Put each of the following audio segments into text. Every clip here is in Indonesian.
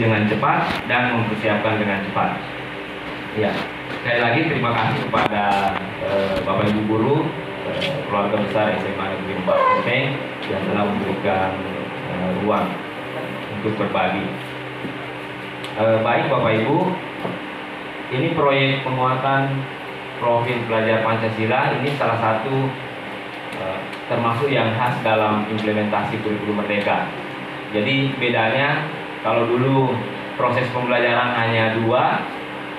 dengan cepat dan mempersiapkan dengan cepat. Ya, sekali lagi terima kasih kepada Bapak Ibu guru, keluarga besar SMA Negeri 4 Menteng yang telah memberikan ruang untuk berbagi. Baik Bapak Ibu, ini proyek penguatan profil pelajar Pancasila ini salah satu termasuk yang khas dalam implementasi kurikulum Merdeka. Jadi bedanya kalau dulu proses pembelajaran hanya dua,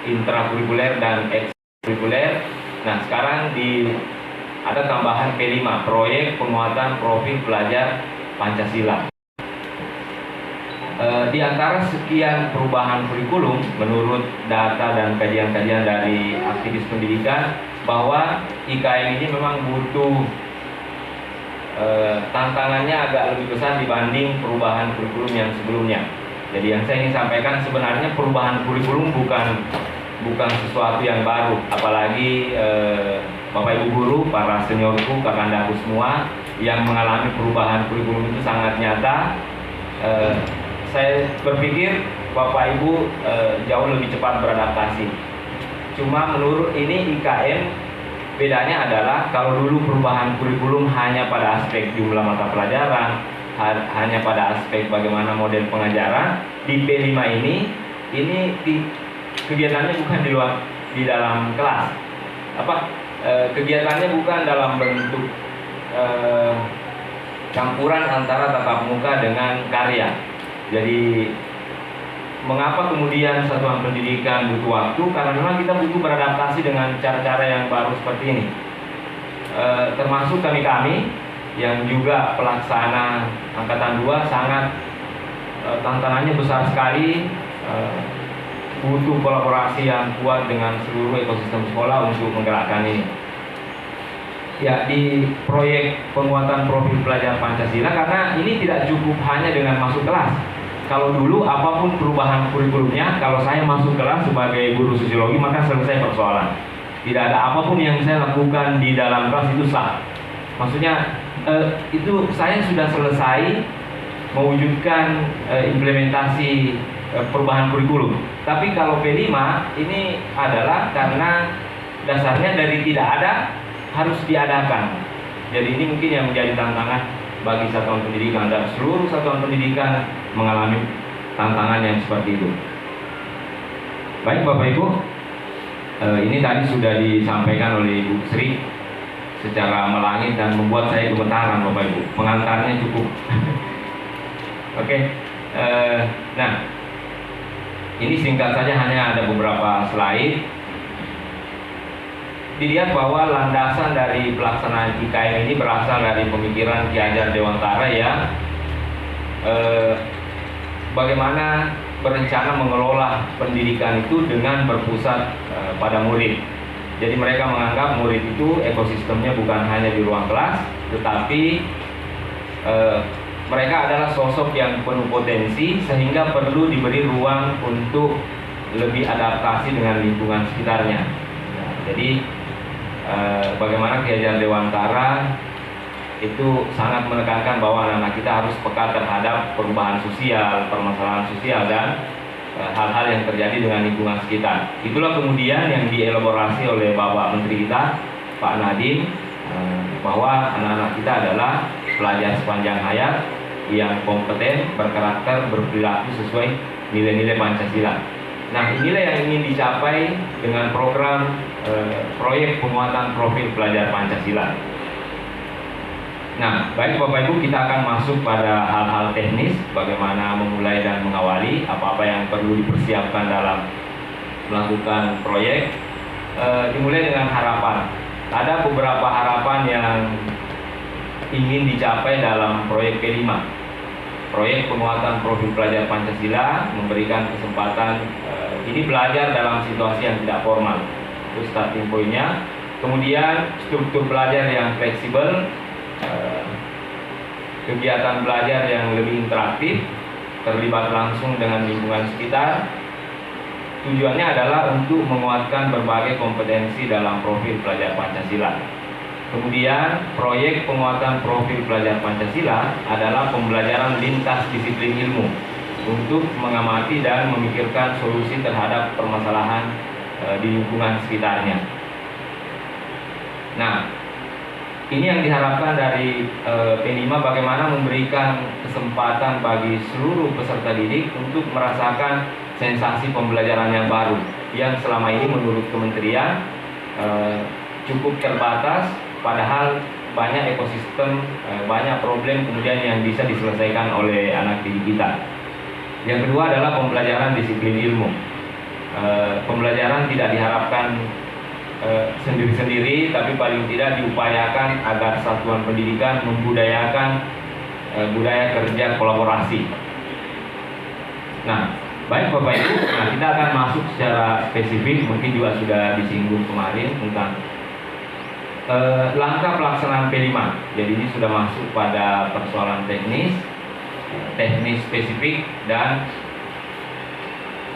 intrakurikuler dan ekstrakurikuler. Nah sekarang ada tambahan P5, proyek penguatan profil pelajar Pancasila. Di antara sekian perubahan kurikulum, menurut data dan kajian-kajian dari aktivis pendidikan, bahwa IKN ini memang butuh tantangannya agak lebih besar dibanding perubahan kurikulum yang sebelumnya. Jadi yang saya ingin sampaikan, sebenarnya perubahan kurikulum bukan sesuatu yang baru, apalagi Bapak Ibu guru, para seniorku, kakak-kakakku semua yang mengalami perubahan kurikulum itu sangat nyata. Saya berpikir Bapak Ibu jauh lebih cepat beradaptasi. Cuma menurut ini IKN bedanya adalah kalau dulu perubahan kurikulum hanya pada aspek jumlah mata pelajaran, hanya pada aspek bagaimana model pengajaran, di P5 ini kegiatannya bukan di dalam kelas. Kegiatannya bukan dalam bentuk campuran antara tatap muka dengan karya. Jadi mengapa kemudian satuan pendidikan butuh waktu? Karena memang kita butuh beradaptasi dengan cara-cara yang baru seperti ini. Termasuk kami yang juga pelaksana angkatan 2 sangat tantangannya besar sekali, butuh kolaborasi yang kuat dengan seluruh ekosistem sekolah untuk menggerakkan ini. Ya, di proyek penguatan profil pelajar Pancasila, karena ini tidak cukup hanya dengan masuk kelas. Kalau dulu apapun perubahan kurikulumnya, kalau saya masuk kelas sebagai guru sosiologi maka selesai persoalan. Tidak ada apapun yang saya lakukan di dalam kelas itu sah. Maksudnya itu saya sudah selesai mewujudkan implementasi perubahan kurikulum. Tapi kalau P5 ini adalah karena dasarnya dari tidak ada harus diadakan. Jadi ini mungkin yang menjadi tantangan bagi satuan pendidikan, dan seluruh satuan pendidikan mengalami tantangan yang seperti itu. Baik Bapak Ibu, ini tadi sudah disampaikan oleh Ibu Sri secara melangit dan membuat saya gemetaran Bapak Ibu. Pengantarnya cukup. Oke. Nah, ini singkat saja, hanya ada beberapa slide. Dilihat bahwa landasan dari pelaksanaan IKN ini berasal dari pemikiran Ki Hajar Dewantara yang bagaimana berencana mengelola pendidikan itu dengan berpusat pada murid. Jadi mereka menganggap murid itu ekosistemnya bukan hanya di ruang kelas, tetapi mereka adalah sosok yang penuh potensi sehingga perlu diberi ruang untuk lebih adaptasi dengan lingkungan sekitarnya. Nah, jadi bagaimana Ki Hajar Dewantara itu sangat menekankan bahwa anak-anak kita harus peka terhadap perubahan sosial, permasalahan sosial, dan hal-hal yang terjadi dengan lingkungan sekitar. Itulah kemudian yang dielaborasi oleh Bapak Menteri kita, Pak Nadiem, bahwa anak-anak kita adalah pelajar sepanjang hayat yang kompeten, berkarakter, berperilaku sesuai nilai-nilai Pancasila. Nah, inilah yang ingin dicapai dengan program proyek penguatan profil pelajar Pancasila. Nah, baik Bapak Ibu, kita akan masuk pada hal-hal teknis, bagaimana memulai dan mengawali, apa-apa yang perlu dipersiapkan dalam melakukan proyek. Dimulai dengan harapan. Ada beberapa harapan yang ingin dicapai dalam proyek P5. Proyek penguatan profil pelajar Pancasila memberikan kesempatan ini belajar dalam situasi yang tidak formal. Itu starting point-nya. Kemudian struktur belajar yang fleksibel, kegiatan belajar yang lebih interaktif, terlibat langsung dengan lingkungan sekitar. Tujuannya adalah untuk menguatkan berbagai kompetensi dalam profil pelajar Pancasila. Kemudian proyek penguatan profil pelajar Pancasila adalah pembelajaran lintas disiplin ilmu. untuk mengamati dan memikirkan solusi terhadap permasalahan di lingkungan sekitarnya. Nah, ini yang diharapkan dari P5, bagaimana memberikan kesempatan bagi seluruh peserta didik untuk merasakan sensasi pembelajaran yang baru, yang selama ini menurut kementerian cukup terbatas, padahal banyak ekosistem, banyak problem kemudian yang bisa diselesaikan oleh anak didik kita. Yang kedua adalah pembelajaran disiplin ilmu. Pembelajaran tidak diharapkan sendiri-sendiri, tapi paling tidak diupayakan agar satuan pendidikan membudayakan budaya kerja kolaborasi. Nah, baik Bapak Ibu, nah kita akan masuk secara spesifik, mungkin juga sudah disinggung kemarin tentang langkah pelaksanaan P5. Jadi ini sudah masuk pada persoalan teknis spesifik, dan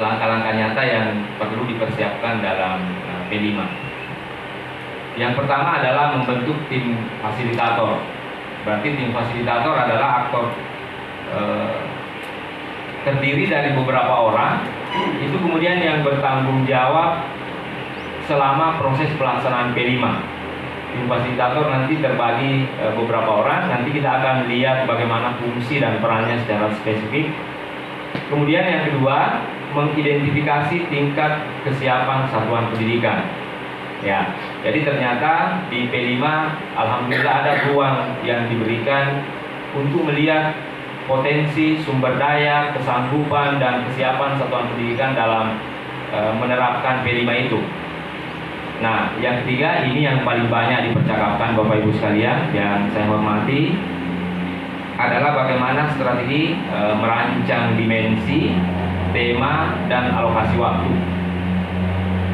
langkah-langkah nyata yang perlu dipersiapkan dalam P5. Yang pertama adalah membentuk tim fasilitator. Berarti tim fasilitator adalah aktor terdiri dari beberapa orang, itu kemudian yang bertanggung jawab selama proses pelaksanaan P5. Tim fasilitator nanti terbagi beberapa orang, nanti kita akan lihat bagaimana fungsi dan perannya secara spesifik. Kemudian yang kedua, mengidentifikasi tingkat kesiapan satuan pendidikan. Ya, jadi ternyata di P5 alhamdulillah ada ruang yang diberikan untuk melihat potensi, sumber daya, kesanggupan dan kesiapan satuan pendidikan dalam menerapkan P5 itu. Nah, yang ketiga, ini yang paling banyak dipercakapkan Bapak Ibu sekalian yang saya hormati, adalah bagaimana strategi merancang dimensi, tema, dan alokasi waktu.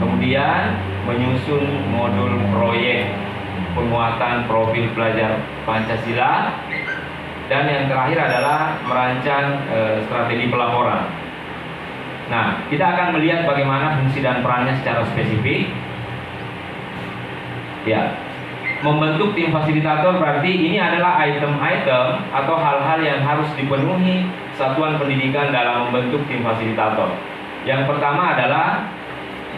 Kemudian menyusun modul proyek penguatan profil pelajar Pancasila, dan yang terakhir adalah merancang strategi pelaporan. Nah, kita akan melihat bagaimana fungsi dan perannya secara spesifik. Ya, membentuk tim fasilitator berarti ini adalah item-item atau hal-hal yang harus dipenuhi satuan pendidikan dalam membentuk tim fasilitator. Yang pertama adalah,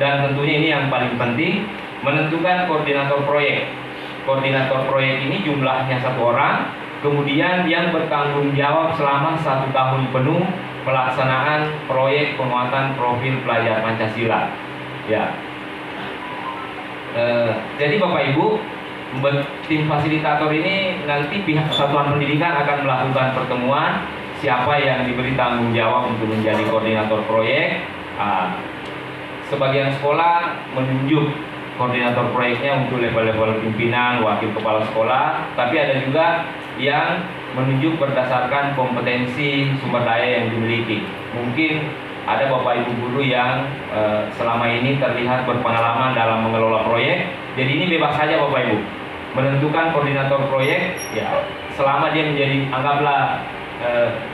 dan tentunya ini yang paling penting, menentukan koordinator proyek. Koordinator proyek ini jumlahnya 1 orang, kemudian yang bertanggung jawab selama 1 tahun penuh pelaksanaan proyek penguatan profil pelajar Pancasila. Ya. Jadi Bapak Ibu, tim fasilitator ini nanti pihak satuan pendidikan akan melakukan pertemuan, siapa yang diberi tanggung jawab untuk menjadi koordinator proyek. Sebagian sekolah menunjuk koordinator proyeknya untuk level-level pimpinan, wakil kepala sekolah, tapi ada juga yang menunjuk berdasarkan kompetensi sumber daya yang dimiliki. Mungkin ada Bapak Ibu guru yang selama ini terlihat berpengalaman dalam mengelola proyek, jadi ini bebas saja Bapak Ibu menentukan koordinator proyek. Ya, selama dia menjadi, anggaplah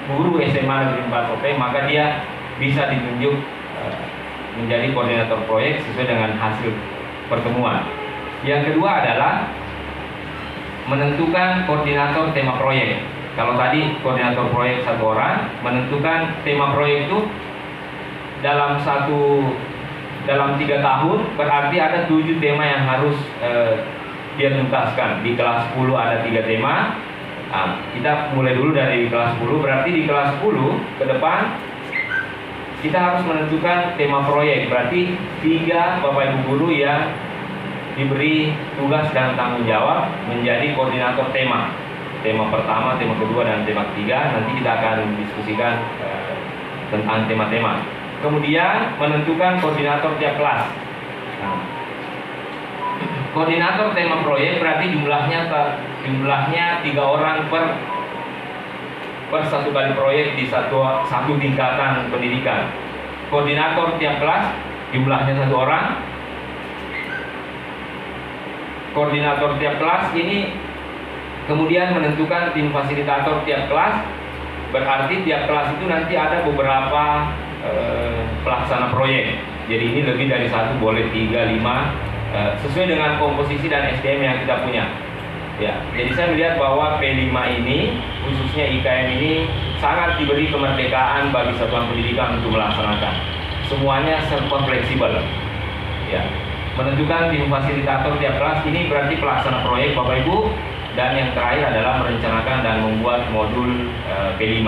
guru SMA Negeri 4 OP, maka dia bisa ditunjuk menjadi koordinator proyek sesuai dengan hasil pertemuan. Yang kedua adalah menentukan koordinator tema proyek. Kalau tadi koordinator proyek 1 orang, menentukan tema proyek itu dalam 3 tahun, berarti ada 7 tema yang harus dia tuntaskan. Di kelas 10 ada 3 tema. Nah, kita mulai dulu dari kelas 10, berarti di kelas 10 ke depan kita harus menentukan tema proyek. Berarti 3 Bapak Ibu guru yang diberi tugas dan tanggung jawab menjadi koordinator tema. Tema pertama, tema kedua, dan tema ketiga. Nanti kita akan diskusikan tentang tema-tema. Kemudian menentukan koordinator tiap kelas. Nah, koordinator tema proyek berarti jumlahnya 3 orang per 1 kali proyek di satu tingkatan pendidikan. Koordinator tiap kelas jumlahnya 1 orang. Koordinator tiap kelas ini kemudian menentukan tim fasilitator tiap kelas. Berarti tiap kelas itu nanti ada beberapa pelaksana proyek. Jadi ini lebih dari 1, boleh 3, 5, sesuai dengan komposisi dan SDM yang kita punya. Ya, jadi saya melihat bahwa P5 ini, khususnya IKM ini, sangat diberi kemerdekaan bagi satuan pendidikan untuk melaksanakan. Semuanya serba fleksibel. Ya. Menentukan tim fasilitator tiap kelas ini berarti pelaksana proyek Bapak Ibu, dan yang terakhir adalah merencanakan dan membuat modul P5.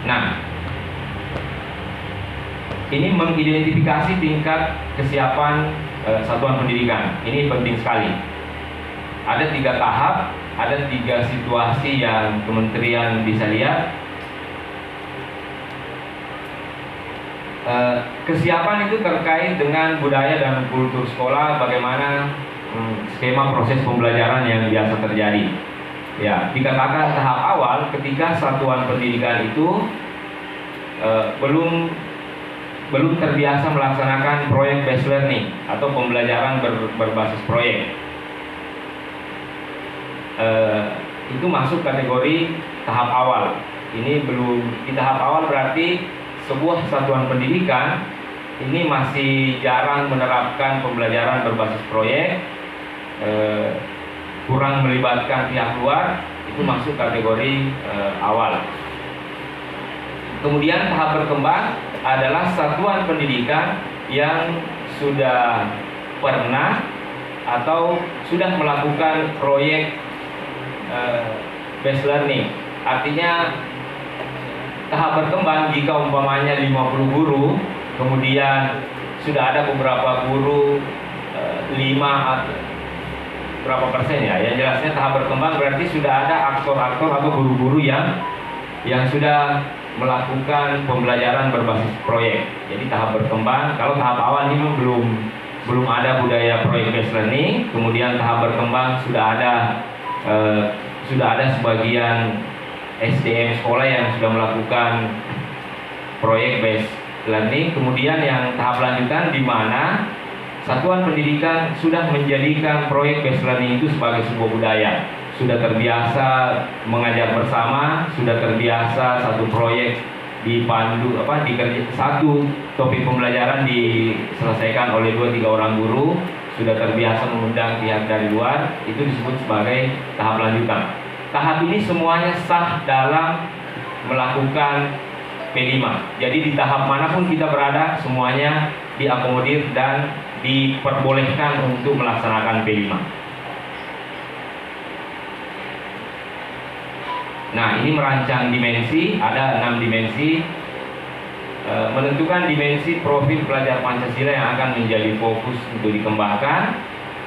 Nah, ini mengidentifikasi tingkat kesiapan satuan pendidikan. Ini penting sekali. Ada 3 tahap, ada 3 situasi yang kementerian bisa lihat. Kesiapan itu terkait dengan budaya dan kultur sekolah, bagaimana skema proses pembelajaran yang biasa terjadi. Ya, dikatakan tahap awal ketika satuan pendidikan itu belum terbiasa melaksanakan proyek based learning atau pembelajaran berbasis proyek. Itu masuk kategori tahap awal. Ini belum di tahap awal, berarti sebuah satuan pendidikan ini masih jarang menerapkan pembelajaran berbasis proyek, kurang melibatkan pihak luar, itu masuk kategori awal. Kemudian tahap berkembang adalah satuan pendidikan yang sudah pernah atau sudah melakukan proyek based learning. Artinya tahap berkembang jika umpamanya 50 guru, kemudian sudah ada beberapa guru 5 atau berapa persen ya. Yang jelasnya tahap berkembang berarti sudah ada aktor-aktor atau guru-guru yang sudah melakukan pembelajaran berbasis proyek. Jadi tahap berkembang. Kalau tahap awal ini belum ada budaya proyek based learning. Kemudian tahap berkembang sudah ada sebagian SDM sekolah yang sudah melakukan proyek based learning. Kemudian yang tahap lanjutan di mana satuan pendidikan sudah menjadikan proyek based learning itu sebagai sebuah budaya. Sudah terbiasa mengajar bersama, sudah terbiasa satu proyek dipandu satu topik pembelajaran diselesaikan oleh 2-3 orang guru, sudah terbiasa mengundang pihak dari luar, itu disebut sebagai tahap lanjutan. Tahap ini semuanya sah dalam melakukan P5. Jadi di tahap manapun kita berada, semuanya diakomodir dan diperbolehkan untuk melaksanakan P5. Nah, ini merancang dimensi, ada 6 dimensi. Menentukan dimensi profil pelajar Pancasila yang akan menjadi fokus untuk dikembangkan.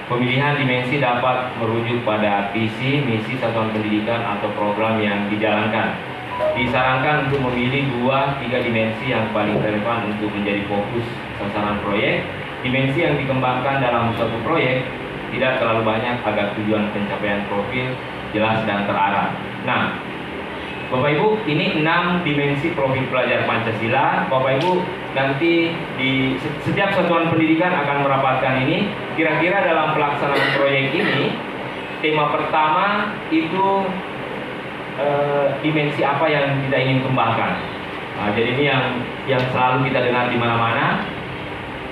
Pemilihan dimensi dapat merujuk pada visi, misi satuan pendidikan atau program yang dijalankan. Disarankan untuk memilih 2-3 dimensi yang paling relevan untuk menjadi fokus sasaran proyek. Dimensi yang dikembangkan dalam suatu proyek tidak terlalu banyak agar tujuan pencapaian profil jelas dan terarah. Nah, Bapak Ibu, ini 6 dimensi profil pelajar Pancasila. Bapak Ibu nanti di setiap satuan pendidikan akan merapatkan ini. Kira-kira dalam pelaksanaan proyek ini, tema pertama itu dimensi apa yang kita ingin kembangkan. Nah, jadi ini yang selalu kita dengar di mana-mana.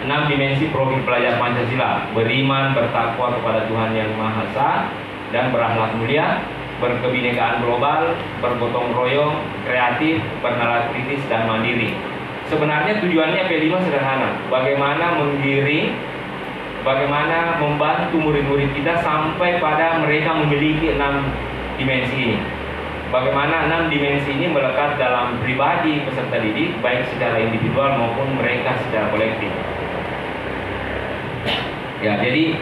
6 dimensi profil pelajar Pancasila: beriman, bertakwa kepada Tuhan Yang Maha Esa, dan berakhlak mulia, berkebinekaan global, bergotong royong, kreatif, bernalar kritis, dan mandiri. Sebenarnya tujuannya P5 sederhana. Bagaimana menggiring, bagaimana membantu murid-murid kita sampai pada mereka memiliki 6 dimensi ini. Bagaimana 6 dimensi ini melekat dalam pribadi peserta didik, baik secara individual maupun mereka secara kolektif. Ya, jadi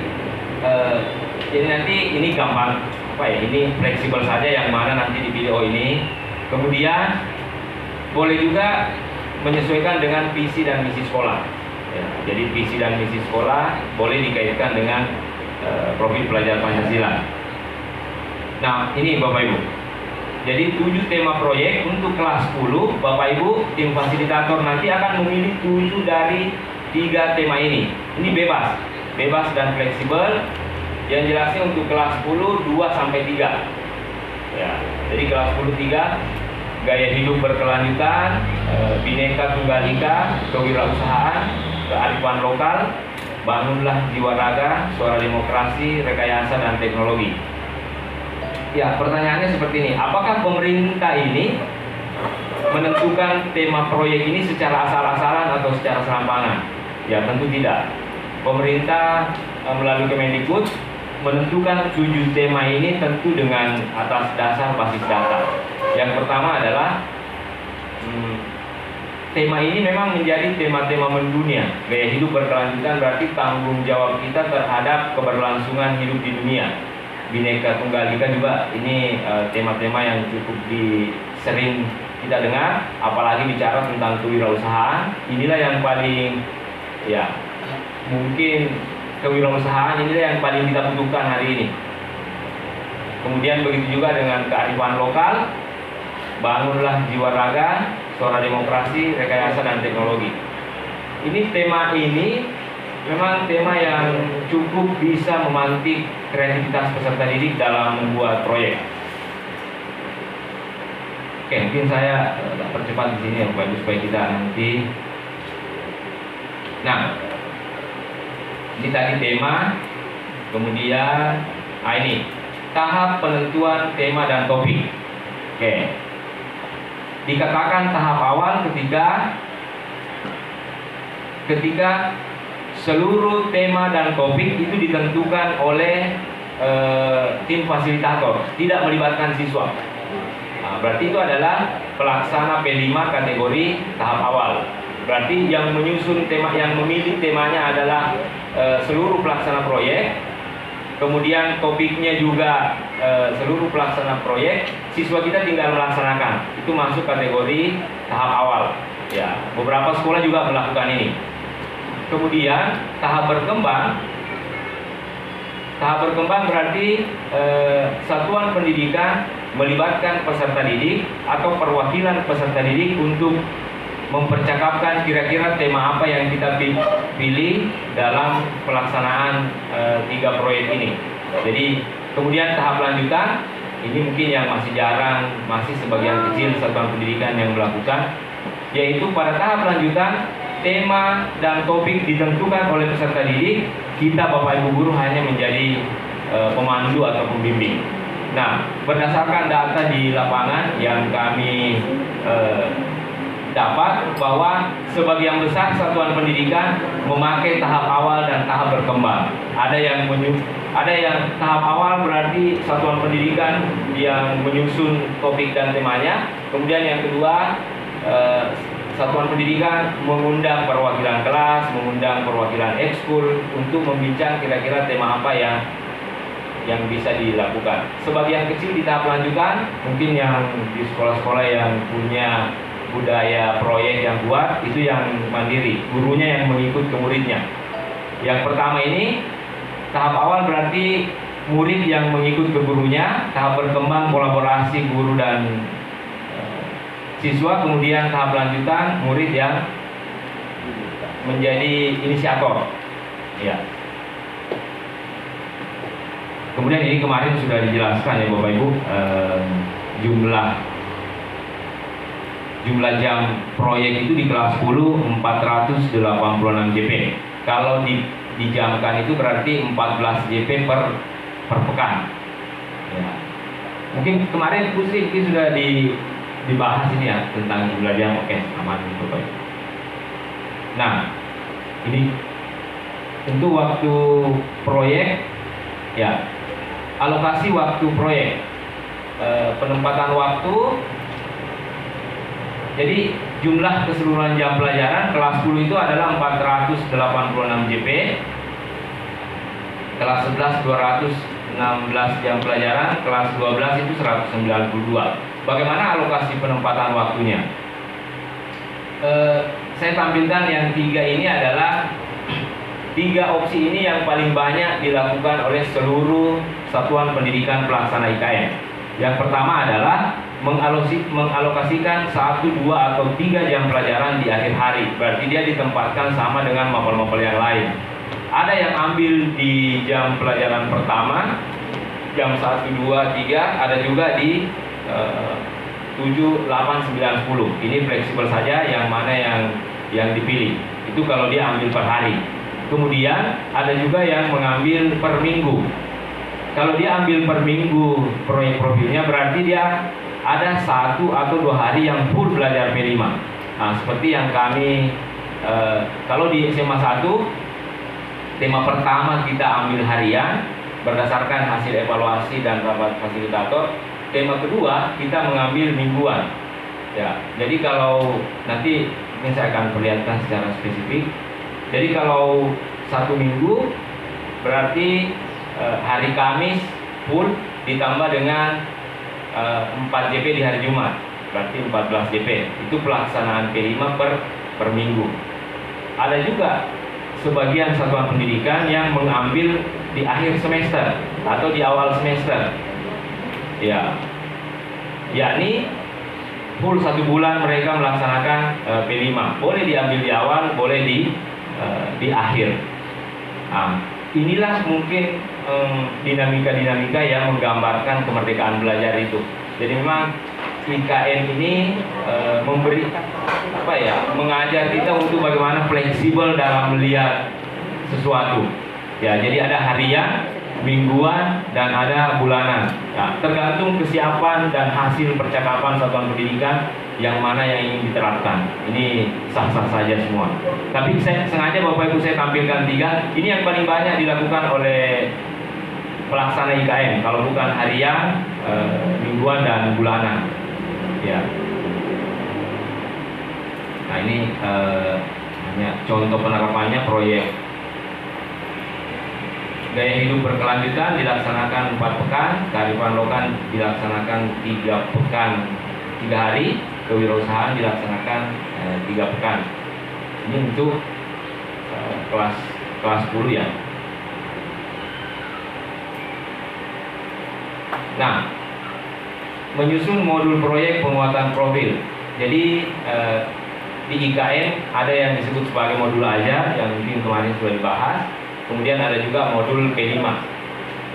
nanti ini gampang. Ini fleksibel saja yang mana nanti dipilih ini. Kemudian boleh juga menyesuaikan dengan visi dan misi sekolah. Ya, jadi visi dan misi sekolah boleh dikaitkan dengan profil pelajar Pancasila. Nah, ini Bapak Ibu. Jadi 7 tema proyek untuk kelas 10. Bapak Ibu, tim fasilitator nanti akan memilih 7 dari 3 tema ini. Ini bebas dan fleksibel. Yang jelasnya untuk kelas 10 2-3. Ya, jadi kelas 10 3, gaya hidup berkelanjutan, Bhinneka Tunggal Ika, kewirausahaan, kearifan lokal, bangunlah jiwa raga, suara demokrasi, rekayasa dan teknologi. Ya, pertanyaannya seperti ini. Apakah pemerintah ini menentukan tema proyek ini secara asal-asalan atau secara serampangan? Ya, tentu tidak. Pemerintah melalui Kemendikbud menentukan 7 tema ini tentu dengan atas dasar basis data. Yang pertama adalah tema ini memang menjadi tema-tema mendunia. Gaya hidup berkelanjutan berarti tanggung jawab kita terhadap keberlangsungan hidup di dunia. Bhinneka Tunggal Ika juga ini tema-tema yang cukup sering kita dengar, apalagi bicara tentang kewirausahaan. Inilah yang paling, ya mungkin kewirausahaan inilah yang paling kita butuhkan hari ini. Kemudian begitu juga dengan kearifan lokal, bangunlah jiwa raga, suara demokrasi, rekayasa dan teknologi. Ini tema ini memang tema yang cukup bisa memantik kreativitas peserta didik dalam membuat proyek. Oke, mungkin saya percepat di sini ya, Bapak Ibu, supaya kita nanti. Nah, ini tadi tema, kemudian ini tahap penentuan tema dan topik. Oke, dikatakan tahap awal ketika seluruh tema dan topik itu ditentukan oleh tim fasilitator, tidak melibatkan siswa. Nah, berarti itu adalah pelaksana P5 kategori tahap awal. Berarti yang menyusun tema, yang memilih temanya adalah seluruh pelaksana proyek. Kemudian topiknya juga seluruh pelaksana proyek. Siswa kita tinggal melaksanakan. Itu masuk kategori tahap awal. Ya, beberapa sekolah juga melakukan ini. Kemudian tahap berkembang berarti satuan pendidikan melibatkan peserta didik atau perwakilan peserta didik untuk mempercakapkan kira-kira tema apa yang kita pilih dalam pelaksanaan 3 proyek ini. Jadi kemudian tahap lanjutan ini mungkin yang masih jarang, masih sebagian kecil satuan pendidikan yang melakukan, yaitu pada tahap lanjutan tema dan topik ditentukan oleh peserta didik, kita Bapak Ibu guru hanya menjadi pemandu atau pembimbing. Nah, berdasarkan data di lapangan yang kami dapat, bahwa sebagian besar satuan pendidikan memakai tahap awal dan tahap berkembang. Ada yang tahap awal berarti satuan pendidikan yang menyusun topik dan temanya. Kemudian yang kedua, satuan pendidikan mengundang perwakilan kelas, mengundang perwakilan ekskul untuk membincang kira-kira tema apa yang bisa dilakukan. Sebagian kecil di tahap lanjutan, mungkin yang di sekolah-sekolah yang punya budaya proyek yang kuat, itu yang mandiri, gurunya yang mengikut ke muridnya. Yang pertama ini tahap awal berarti murid yang mengikut ke gurunya, tahap berkembang kolaborasi guru dan siswa, kemudian tahap lanjutan murid yang menjadi inisiator. Ya. Kemudian ini kemarin sudah dijelaskan ya Bapak Ibu, jumlah jam proyek itu di kelas 10 486 JP. Kalau dijamkan itu berarti 14 JP per pekan. Ya. Mungkin kemarin Bu Sri sudah dibahas ini ya tentang jumlah jam. Oke, aman Bapak Ibu. Nah, ini untuk waktu proyek, ya, alokasi waktu proyek, penempatan waktu. Jadi jumlah keseluruhan jam pelajaran kelas 10 itu adalah 486 JP, kelas 11 216 jam pelajaran, kelas 12 itu 192. Bagaimana alokasi penempatan waktunya? Saya tampilkan yang 3 ini adalah 3 opsi ini yang paling banyak dilakukan oleh seluruh satuan pendidikan pelaksana IKN. Yang pertama adalah mengalokasikan 1, 2, atau 3 jam pelajaran di akhir hari. Berarti dia ditempatkan sama dengan mapel-mapel yang lain. Ada yang ambil di jam pelajaran pertama, jam 1, 2, 3. Ada juga di 7, 8, 9, 10. Ini fleksibel saja yang mana yang dipilih. Itu kalau dia ambil per hari. Kemudian ada juga yang mengambil per minggu. Kalau dia ambil per minggu proyek profilnya, berarti dia ada 1 atau 2 hari yang full belajar P5. Nah, seperti yang kami kalau di SMA 1, tema pertama kita ambil harian berdasarkan hasil evaluasi dan rapat fasilitator. Tema kedua kita mengambil mingguan. Ya, jadi kalau nanti ini saya akan perlihatkan secara spesifik. Jadi kalau 1 minggu berarti hari Kamis full ditambah dengan 4 JP di hari Jumat, berarti 14 JP. Itu pelaksanaan P5 per minggu. Ada juga sebagian satuan pendidikan yang mengambil di akhir semester atau di awal semester, ya, yakni full 1 bulan mereka melaksanakan P5. Boleh diambil di awal, boleh di akhir. Nah, inilah mungkin dinamika-dinamika yang menggambarkan kemerdekaan belajar itu. Jadi memang IKN ini memberi mengajar kita untuk bagaimana fleksibel dalam melihat sesuatu. Ya, jadi ada harian, mingguan, dan ada bulanan. Ya, tergantung kesiapan dan hasil percakapan satuan pendidikan yang mana yang ingin diterapkan. Ini sah-sah saja semua. Tapi saya sengaja Bapak Ibu saya tampilkan 3. Ini yang paling banyak dilakukan oleh pelaksana IKN. Kalau bukan harian, mingguan, dan bulanan. Ya. Nah, ini hanya contoh penerapannya. Proyek gaya hidup berkelanjutan dilaksanakan 4 pekan, kearifan lokal dilaksanakan 3 pekan 3 hari, kewirausahaan dilaksanakan 3 pekan. Ini untuk kelas 10 ya. Nah, menyusun modul proyek penguatan profil. Jadi di IKN ada yang disebut sebagai modul ajar yang mungkin kemarin sudah dibahas. Kemudian ada juga modul P5.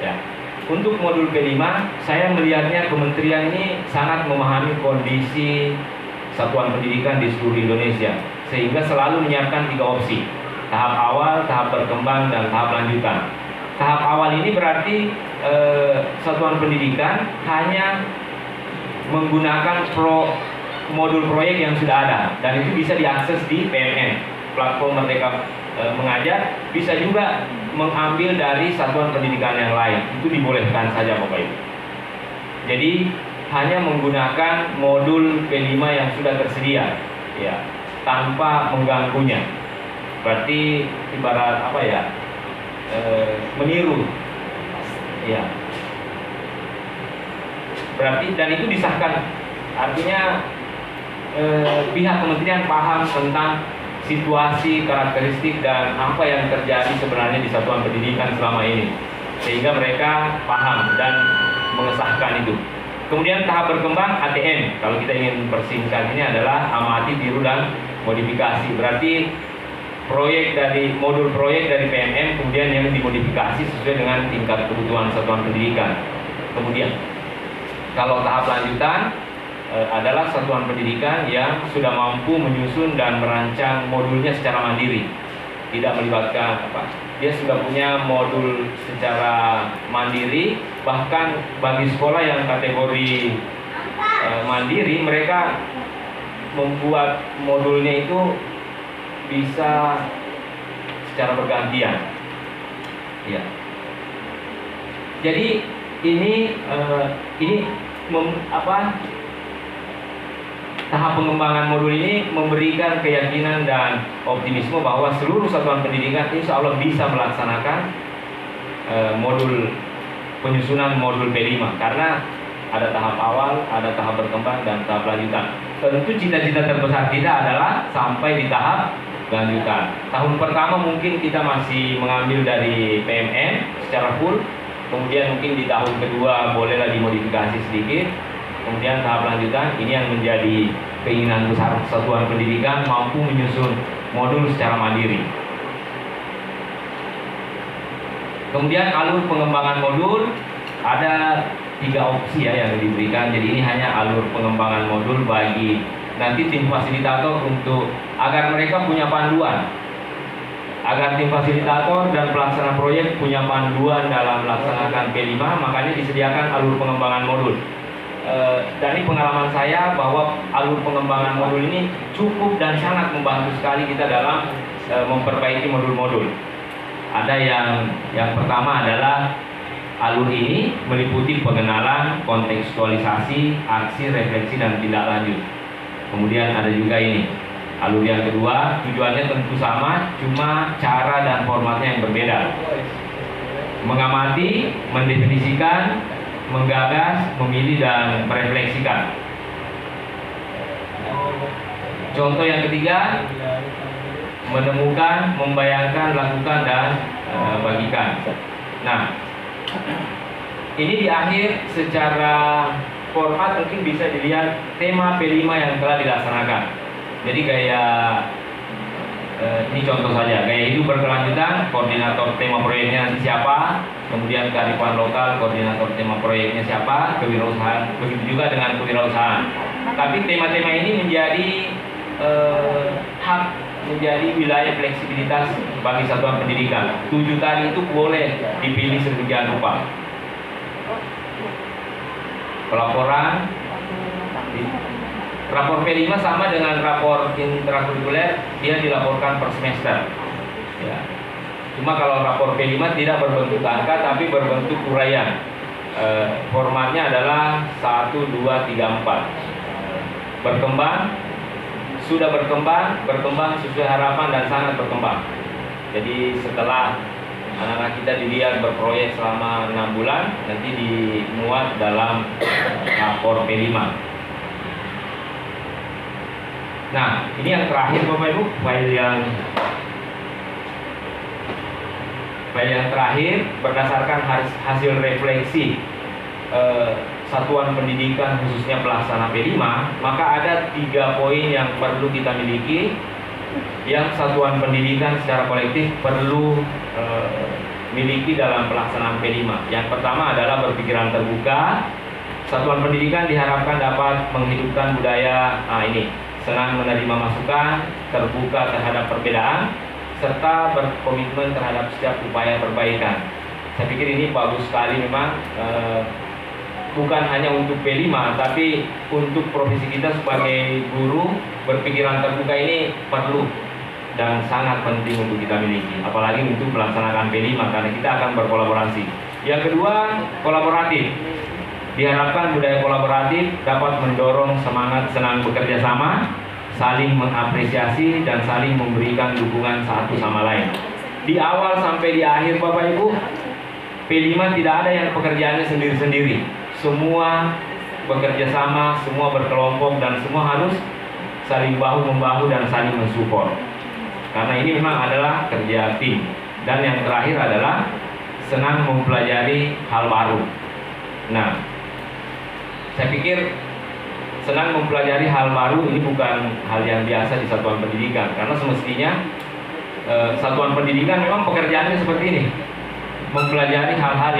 Ya. Untuk modul P5, saya melihatnya kementerian ini sangat memahami kondisi satuan pendidikan di seluruh Indonesia, sehingga selalu menyiapkan 3 opsi: tahap awal, tahap berkembang, dan tahap lanjutan. Tahap awal ini berarti satuan pendidikan hanya menggunakan modul proyek yang sudah ada, dan itu bisa diakses di PMN, platform Merdeka Mengajar. Bisa juga mengambil dari satuan pendidikan yang lain, itu dibolehkan saja Bapak Ibu. Jadi hanya menggunakan modul P5 yang sudah tersedia, ya, tanpa mengganggunya. Berarti ibarat meniru, ya. Berarti dan itu disahkan, artinya pihak kementerian paham tentang situasi, karakteristik, dan apa yang terjadi sebenarnya di satuan pendidikan selama ini, sehingga mereka paham dan mengesahkan itu. Kemudian tahap berkembang ATM, kalau kita ingin persingkat ini adalah amati, tiru, dan modifikasi. Berarti modul proyek dari PMM kemudian yang dimodifikasi sesuai dengan tingkat kebutuhan satuan pendidikan. Kemudian kalau tahap lanjutan adalah satuan pendidikan yang sudah mampu menyusun dan merancang modulnya secara mandiri, tidak melibatkan dia sudah punya modul secara mandiri. Bahkan bagi sekolah yang kategori mandiri, mereka membuat modulnya itu bisa secara bergantian, ya. Jadi ini tahap pengembangan modul ini memberikan keyakinan dan optimisme bahwa seluruh satuan pendidikan insya Allah bisa melaksanakan penyusunan modul P5, karena ada tahap awal, ada tahap berkembang, dan tahap lanjutan. Tentu cita-cita terbesar kita adalah sampai di tahap lanjutan. Tahun pertama mungkin kita masih mengambil dari PMN secara full, kemudian mungkin di tahun kedua bolehlah dimodifikasi sedikit. Kemudian tahap lanjutan ini yang menjadi keinginan besar satuan pendidikan mampu menyusun modul secara mandiri. Kemudian alur pengembangan modul ada 3 opsi ya yang diberikan. Jadi ini hanya alur pengembangan modul bagi nanti tim fasilitator agar mereka punya panduan. Agar tim fasilitator dan pelaksana proyek punya panduan dalam melaksanakan P5, makanya disediakan alur pengembangan modul. Dari pengalaman saya bahwa alur pengembangan modul ini cukup dan sangat membantu sekali kita dalam memperbaiki modul-modul. Ada yang pertama adalah alur ini meliputi pengenalan, kontekstualisasi, aksi, refleksi, dan tindak lanjut. Kemudian ada juga ini alur yang kedua, tujuannya tentu sama, cuma cara dan formatnya yang berbeda. Mengamati, mendefinisikan, menggagas, memilih, dan merefleksikan. Contoh yang ketiga, menemukan, membayangkan, lakukan, dan bagikan. Nah, ini di akhir secara format mungkin bisa dilihat tema P5 yang telah dilaksanakan. Jadi kayak ini contoh saja, gaya hidup berkelanjutan, koordinator tema proyeknya nanti siapa, kemudian kearifan lokal, koordinator tema proyeknya siapa, kewirausahaan, begitu juga dengan kewirausahaan. Tapi tema-tema ini menjadi hak, menjadi wilayah fleksibilitas bagi satuan pendidikan. 7 tadi itu boleh dipilih sedemikian rupa. Pelaporan, rapor P5 sama dengan rapor intrakurikuler, dia dilaporkan per semester. Ya. Cuma kalau rapor P5 tidak berbentuk angka tapi berbentuk uraian. Formatnya adalah 1, 2, 3, 4. Berkembang, sudah berkembang sesuai harapan dan sangat berkembang. Jadi setelah anak-anak kita dilihat berproyek selama 6 bulan, nanti dimuat dalam rapor P5. Nah, ini yang terakhir Bapak Ibu, file yang terakhir berdasarkan hasil refleksi satuan pendidikan khususnya pelaksana P5, maka ada 3 poin yang perlu kita miliki, yang satuan pendidikan secara kolektif perlu miliki dalam pelaksanaan P5. Yang pertama adalah berpikiran terbuka. Satuan pendidikan diharapkan dapat menghidupkan budaya senang menerima masukan, terbuka terhadap perbedaan, serta berkomitmen terhadap setiap upaya perbaikan. Saya pikir ini bagus sekali memang, bukan hanya untuk P5, tapi untuk profesi kita sebagai guru, berpikiran terbuka ini perlu dan sangat penting untuk kita miliki, apalagi untuk melaksanakan P5 karena kita akan berkolaborasi. Yang kedua, kolaboratif. Diharapkan budaya kolaboratif dapat mendorong semangat senang bekerja sama, saling mengapresiasi, dan saling memberikan dukungan satu sama lain. Di awal sampai di akhir Bapak Ibu, P5 tidak ada yang pekerjaannya sendiri-sendiri. Semua bekerja sama, semua berkelompok, dan semua harus saling bahu-membahu dan saling mensupport. Karena ini memang adalah kerja tim. Dan yang terakhir adalah senang mempelajari hal baru. Nah, saya pikir senang mempelajari hal baru ini bukan hal yang biasa di satuan pendidikan, karena semestinya satuan pendidikan memang pekerjaannya seperti ini, mempelajari hal-hal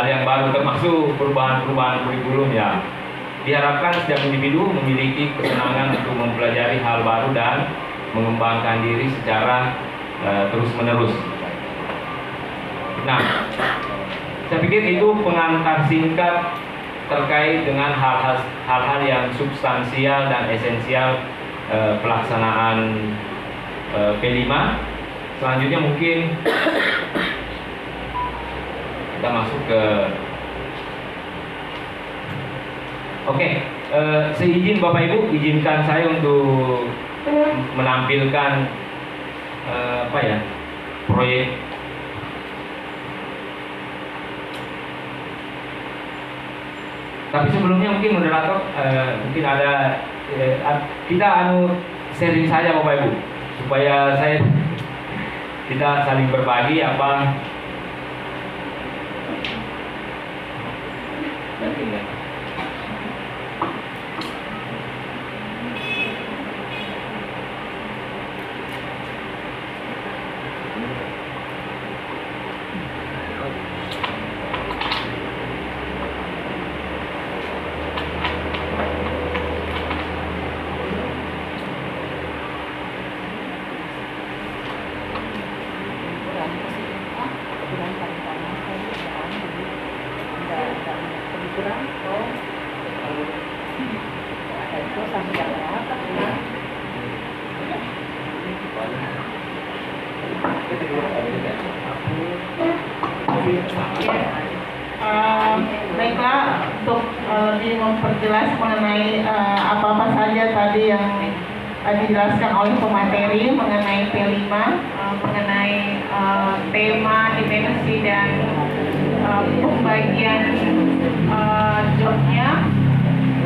yang baru, termasuk perubahan-perubahan kurikulum ya. Diharapkan setiap individu memiliki kesenangan untuk mempelajari hal baru dan mengembangkan diri secara terus-menerus. Nah, saya pikir itu pengantar singkat terkait dengan hal-hal yang substansial dan esensial pelaksanaan P5. Selanjutnya mungkin kita masuk ke seizin Bapak Ibu, izinkan saya untuk menampilkan proyek. Tapi sebelumnya mungkin moderator mungkin ada kita sharing saja Bapak Ibu, supaya kita saling berbagi apa. Baiklah, untuk lebih memperjelas mengenai apa-apa saja tadi yang dijelaskan oleh pemateri mengenai P5, mengenai tema, dimensi dan pembagian jobnya,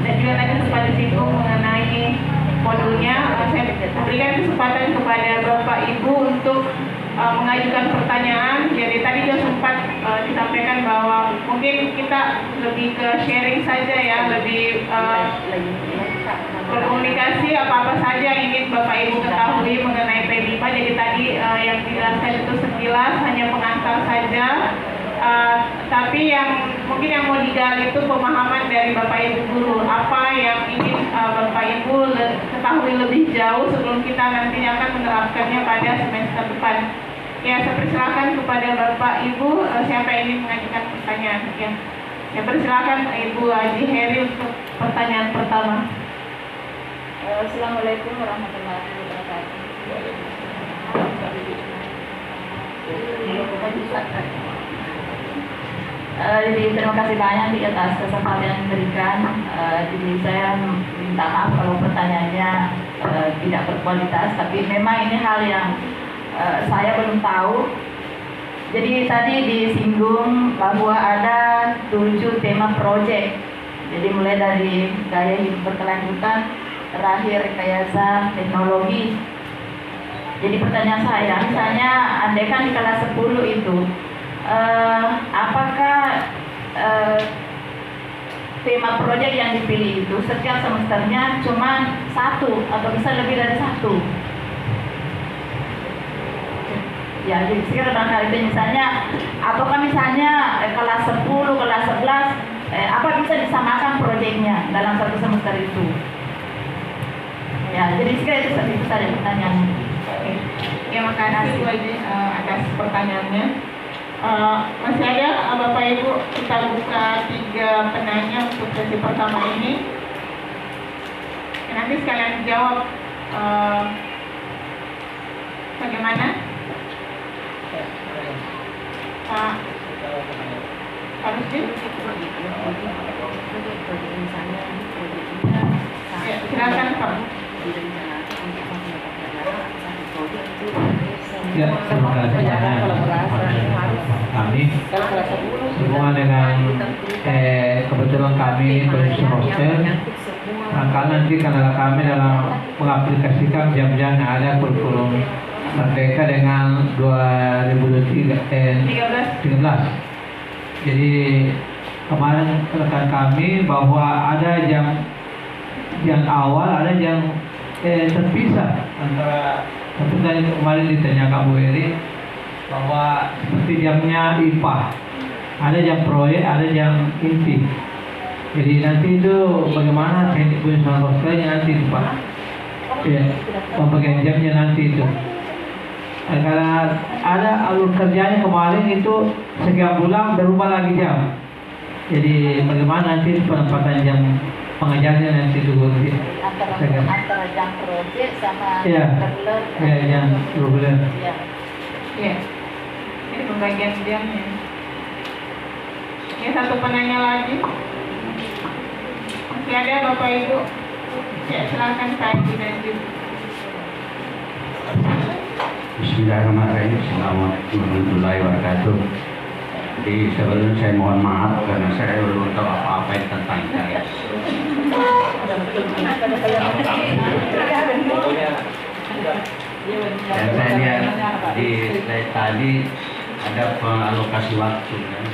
dan juga tadi sempat disinggung mengenai modulnya. Saya berikan kesempatan kepada Bapak Ibu untuk mengajukan pertanyaan. Jadi tadi juga sempat disampaikan bahwa mungkin kita lebih ke sharing saja ya, lebih berkomunikasi apa-apa saja yang ingin Bapak Ibu ketahui mengenai P5. Jadi tadi yang dijelaskan itu sekilas hanya pengantar saja. Tapi yang mungkin yang mau digali itu pemahaman dari Bapak Ibu guru, apa yang ingin Bapak Ibu ketahui lebih jauh sebelum kita nantinya akan menerapkannya pada semester depan. Ya, saya persilakan kepada Bapak Ibu, siapa yang ingin mengajukan pertanyaan. Ya, saya persilakan Ibu Haji Heri untuk pertanyaan pertama. Assalamualaikum warahmatullahi wabarakatuh. Jadi terima kasih banyak di atas kesempatan yang diberikan. Jadi saya minta maaf kalau pertanyaannya tidak berkualitas, tapi memang ini hal yang saya belum tahu. Jadi tadi disinggung bahwa ada 7 tema proyek. Jadi mulai dari gaya hidup berkelanjutan, terakhir rekayasa teknologi. Jadi pertanyaan saya, misalnya andaikan di kelas 10 itu apakah tema proyek yang dipilih itu setiap semesternya cuma 1 atau bisa lebih dari 1? Ya, jadi sekarang barangkali itu misalnya, apakah misalnya kelas 10, kelas 11, apa bisa disamakan proyeknya dalam satu semester itu? Ya, jadi sekarang itu saja pertanyaannya. Oke. Ya, makasih Bu Haji atas pertanyaannya. Masih ada Bapak Ibu, kita buka 3 penanya untuk sesi pertama ini. Nanti sekalian jawab bagaimana? Pak Rusdi? Ya, silakan Pak. Ya, terima kasih kami sehubungan dengan kebetulan kami kondisi hostel, maka nanti karena kami dalam mengaplikasikan jam-jam yang ada kurikulum Merdeka dengan 2013. Jadi kemarin rekan kami bahwa ada yang awal, ada yang terpisah antara. Tentu tadi kemarin ditanyakan Bu Eri bahwa seperti jamnya IPA, ada jam proyek, ada jam inti. Jadi nanti itu bagaimana teknik penyusunan hostelnya nanti Pak, ya, pembagian jamnya nanti itu. Karena ada alur kerjanya kemarin itu sekian bulan berubah lagi jam. Jadi bagaimana nanti penempatan jam pengajarnya nanti dulu antara jam proyek sama ya, reguler. Ya, yang reguler. Ya. Ya, ini pembagian jamnya. Ini satu penanya lagi. Masih ada Bapak Ibu? Ya, silakan Pak Ibu dan Ibu. Bismillahirrahmanirrahim. Assalamualaikum warahmatullahi wabarakatuh. Jadi sebelum saya mohon maaf karena saya belum tahu apa-apa tentang saya. Dan saya lihat di slide tadi ada pengalokasi waktu kan.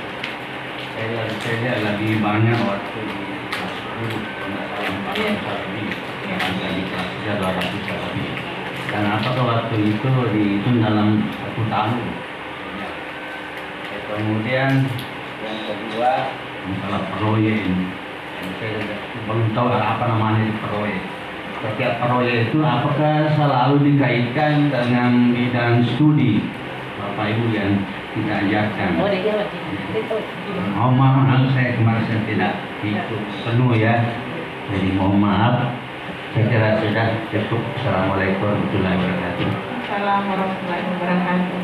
Saya lihat lebih banyak waktu di kelas 10, 400 lebih, yang ada di kelas 3 200 lebih. Dan apakah waktu itu dihitung dalam 1 tahun? Kemudian yang kedua masalah proyek ini. Saya belum tahu apa namanya proyek. Setiap proyek itu apakah selalu dikaitkan dengan bidang studi Bapak Ibu yang kita ajarkan? Mohon maaf, saya kemarin tidak ikut penuh ya. Jadi mohon maaf. Saya kira sudah cukup. Assalamualaikum warahmatullahi wabarakatuh. Waalaikumsalam warahmatullahi wabarakatuh.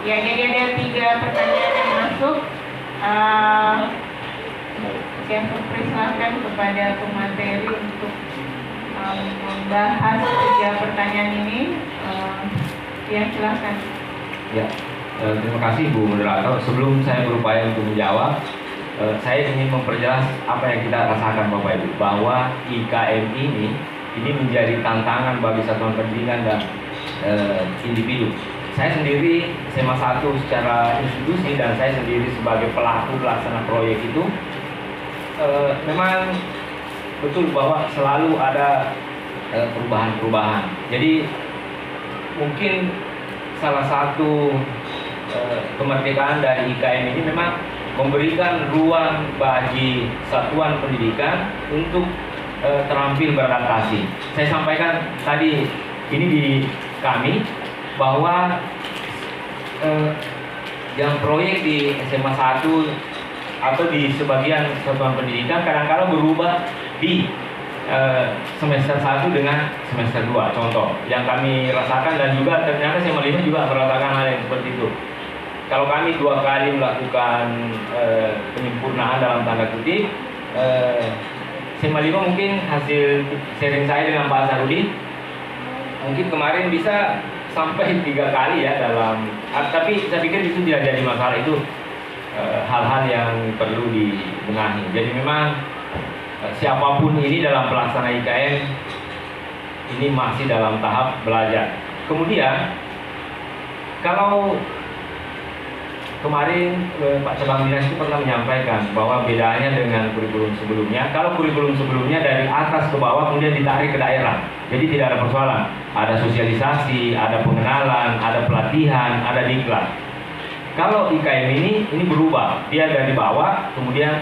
Ya, jadi ada 3 pertanyaan yang masuk. Saya persilahkan kepada pemateri untuk membahas 3 pertanyaan ini. Ya, silahkan. Ya, terima kasih Bu Moderator. Sebelum saya berupaya untuk menjawab, saya ingin memperjelas apa yang kita rasakan Bapak Ibu, bahwa IKM ini menjadi tantangan bagi satuan pendidikan dan individu. Saya sendiri SMA 1 secara institusi dan saya sendiri sebagai pelaku pelaksana proyek itu memang betul bahwa selalu ada perubahan-perubahan. Jadi mungkin salah satu kemerdekaan dari IKM ini memang memberikan ruang bagi satuan pendidikan untuk terampil beradaptasi. Saya sampaikan tadi ini di kami bahwa yang proyek di SMA 1 atau di sebagian satuan pendidikan kadang-kala berubah di semester 1 dengan semester 2. Contoh yang kami rasakan, dan juga ternyata SMA 5 juga merasakan hal yang seperti itu. Kalau kami 2 kali melakukan penyempurnaan dalam tanda kutip, SMA 5 mungkin hasil sharing saya dengan Pak Sarudin mungkin kemarin bisa sampai 3 kali ya dalam, tapi saya pikir itu tidak jadi masalah, itu hal-hal yang perlu dibenahi. Jadi memang siapapun ini dalam pelaksana IKM ini masih dalam tahap belajar. Kemudian kalau kemarin Pak Cabang Dinas itu pernah menyampaikan bahwa bedanya dengan kurikulum sebelumnya, kalau kurikulum sebelumnya dari atas ke bawah kemudian ditarik ke daerah, jadi tidak ada persoalan, ada sosialisasi, ada pengenalan, ada pelatihan, ada diklat. Kalau IKM ini berubah, dia dari bawah kemudian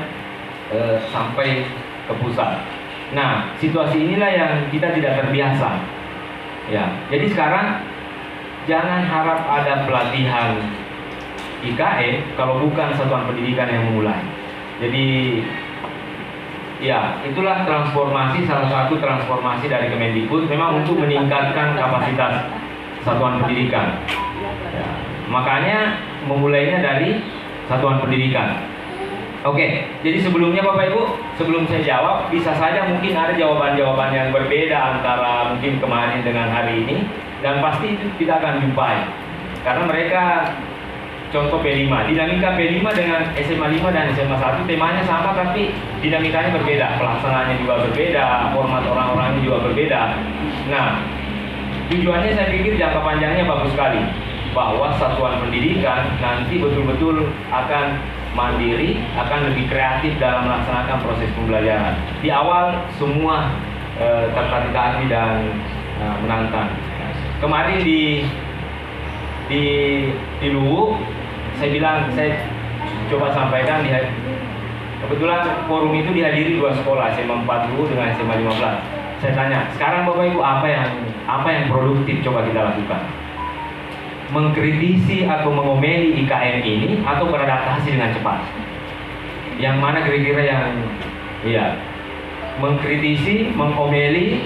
sampai ke pusat. Nah, situasi inilah yang kita tidak terbiasa. Ya, jadi sekarang jangan harap ada pelatihan IKM kalau bukan satuan pendidikan yang memulai. Jadi ya, itulah transformasi, salah satu transformasi dari Kemendikbud memang untuk meningkatkan kapasitas satuan pendidikan. Ya, makanya memulainya dari satuan pendidikan. Oke, jadi sebelumnya Bapak Ibu, sebelum saya jawab, bisa saja mungkin ada jawaban-jawaban yang berbeda antara mungkin kemarin dengan hari ini, dan pasti itu kita akan jumpai. Karena mereka, contoh P5, dinamika P5 dengan SMA 5 dan SMA 1 temanya sama tapi dinamikanya berbeda, pelaksanaannya juga berbeda, format orang-orangnya juga berbeda. Nah, tujuannya saya pikir jangka panjangnya bagus sekali, bahwa satuan pendidikan nanti betul-betul akan mandiri, akan lebih kreatif dalam melaksanakan proses pembelajaran. Di awal semua tertatih-tatih dan menantang. Kemarin di Luwu, saya coba sampaikan kebetulan forum itu dihadiri 2 sekolah, SMA 4 Luwu dengan SMA 15. Saya tanya, sekarang Bapak Ibu apa yang produktif coba kita lakukan? Mengkritisi atau mengomeli IKM ini atau beradaptasi dengan cepat? Yang mana kira-kira yang mengkritisi, mengomeli,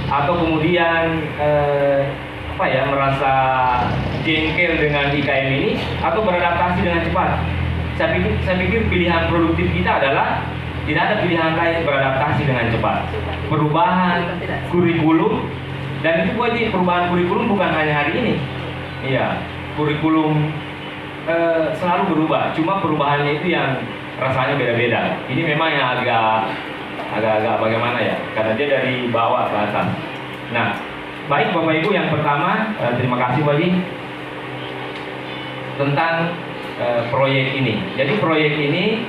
atau kemudian merasa jengkel dengan IKM ini atau beradaptasi dengan cepat? Saya pikir pilihan produktif kita adalah tidak ada pilihan lain, beradaptasi dengan cepat. Perubahan kurikulum, dan itu wajib, perubahan kurikulum bukan hanya hari ini. Iya, kurikulum selalu berubah, cuma perubahannya itu yang rasanya beda-beda. Ini memang yang agak bagaimana ya, karena dia dari bawah ke atas. Nah, baik Bapak Ibu, yang pertama terima kasih Pak Haji tentang proyek ini. Jadi proyek ini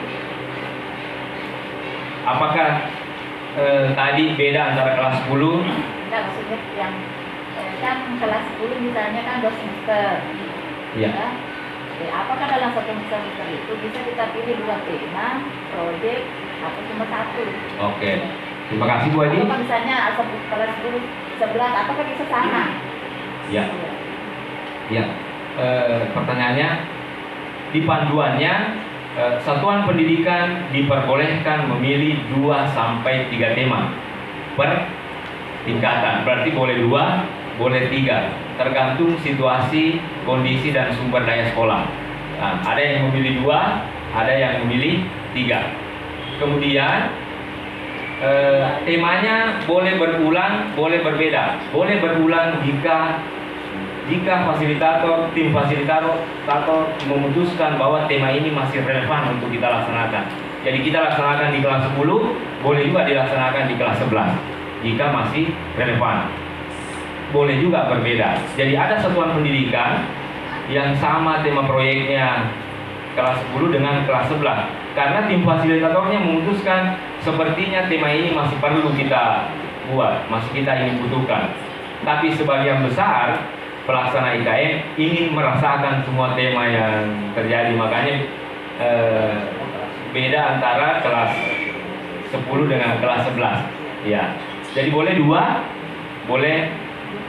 apakah tadi beda antara kelas 10? Enggak, maksudnya yang kan kelas 10 misalnya kan 2 semester. Iya. Ya, apakah dalam 1 semester itu bisa kita pilih 2 tema, proyek, atau cuma 1? Oke. Terima kasih Bu Haji. Atau misalnya kelas 10, 11, apakah bisa sama? Ya. Ya. Pertanyaannya, di panduannya satuan pendidikan diperbolehkan memilih 2 sampai 3 tema per tingkatan. Berarti boleh 2, boleh 3, tergantung situasi, kondisi, dan sumber daya sekolah. Nah, ada yang memilih 2, ada yang memilih 3. Kemudian temanya boleh berulang, boleh berbeda. Boleh berulang jika tim fasilitator memutuskan bahwa tema ini masih relevan untuk kita laksanakan. Jadi kita laksanakan di kelas 10, boleh juga dilaksanakan di kelas 11 jika masih relevan. Boleh juga berbeda. Jadi ada satuan pendidikan yang sama tema proyeknya kelas 10 dengan kelas 11. Karena tim fasilitatornya memutuskan sepertinya tema ini masih perlu kita buat, masih kita ingin butuhkan. Tapi sebagian besar pelaksana IKN ingin merasakan semua tema yang terjadi, makanya beda antara kelas 10 dengan kelas 11. Ya. Jadi boleh 2, boleh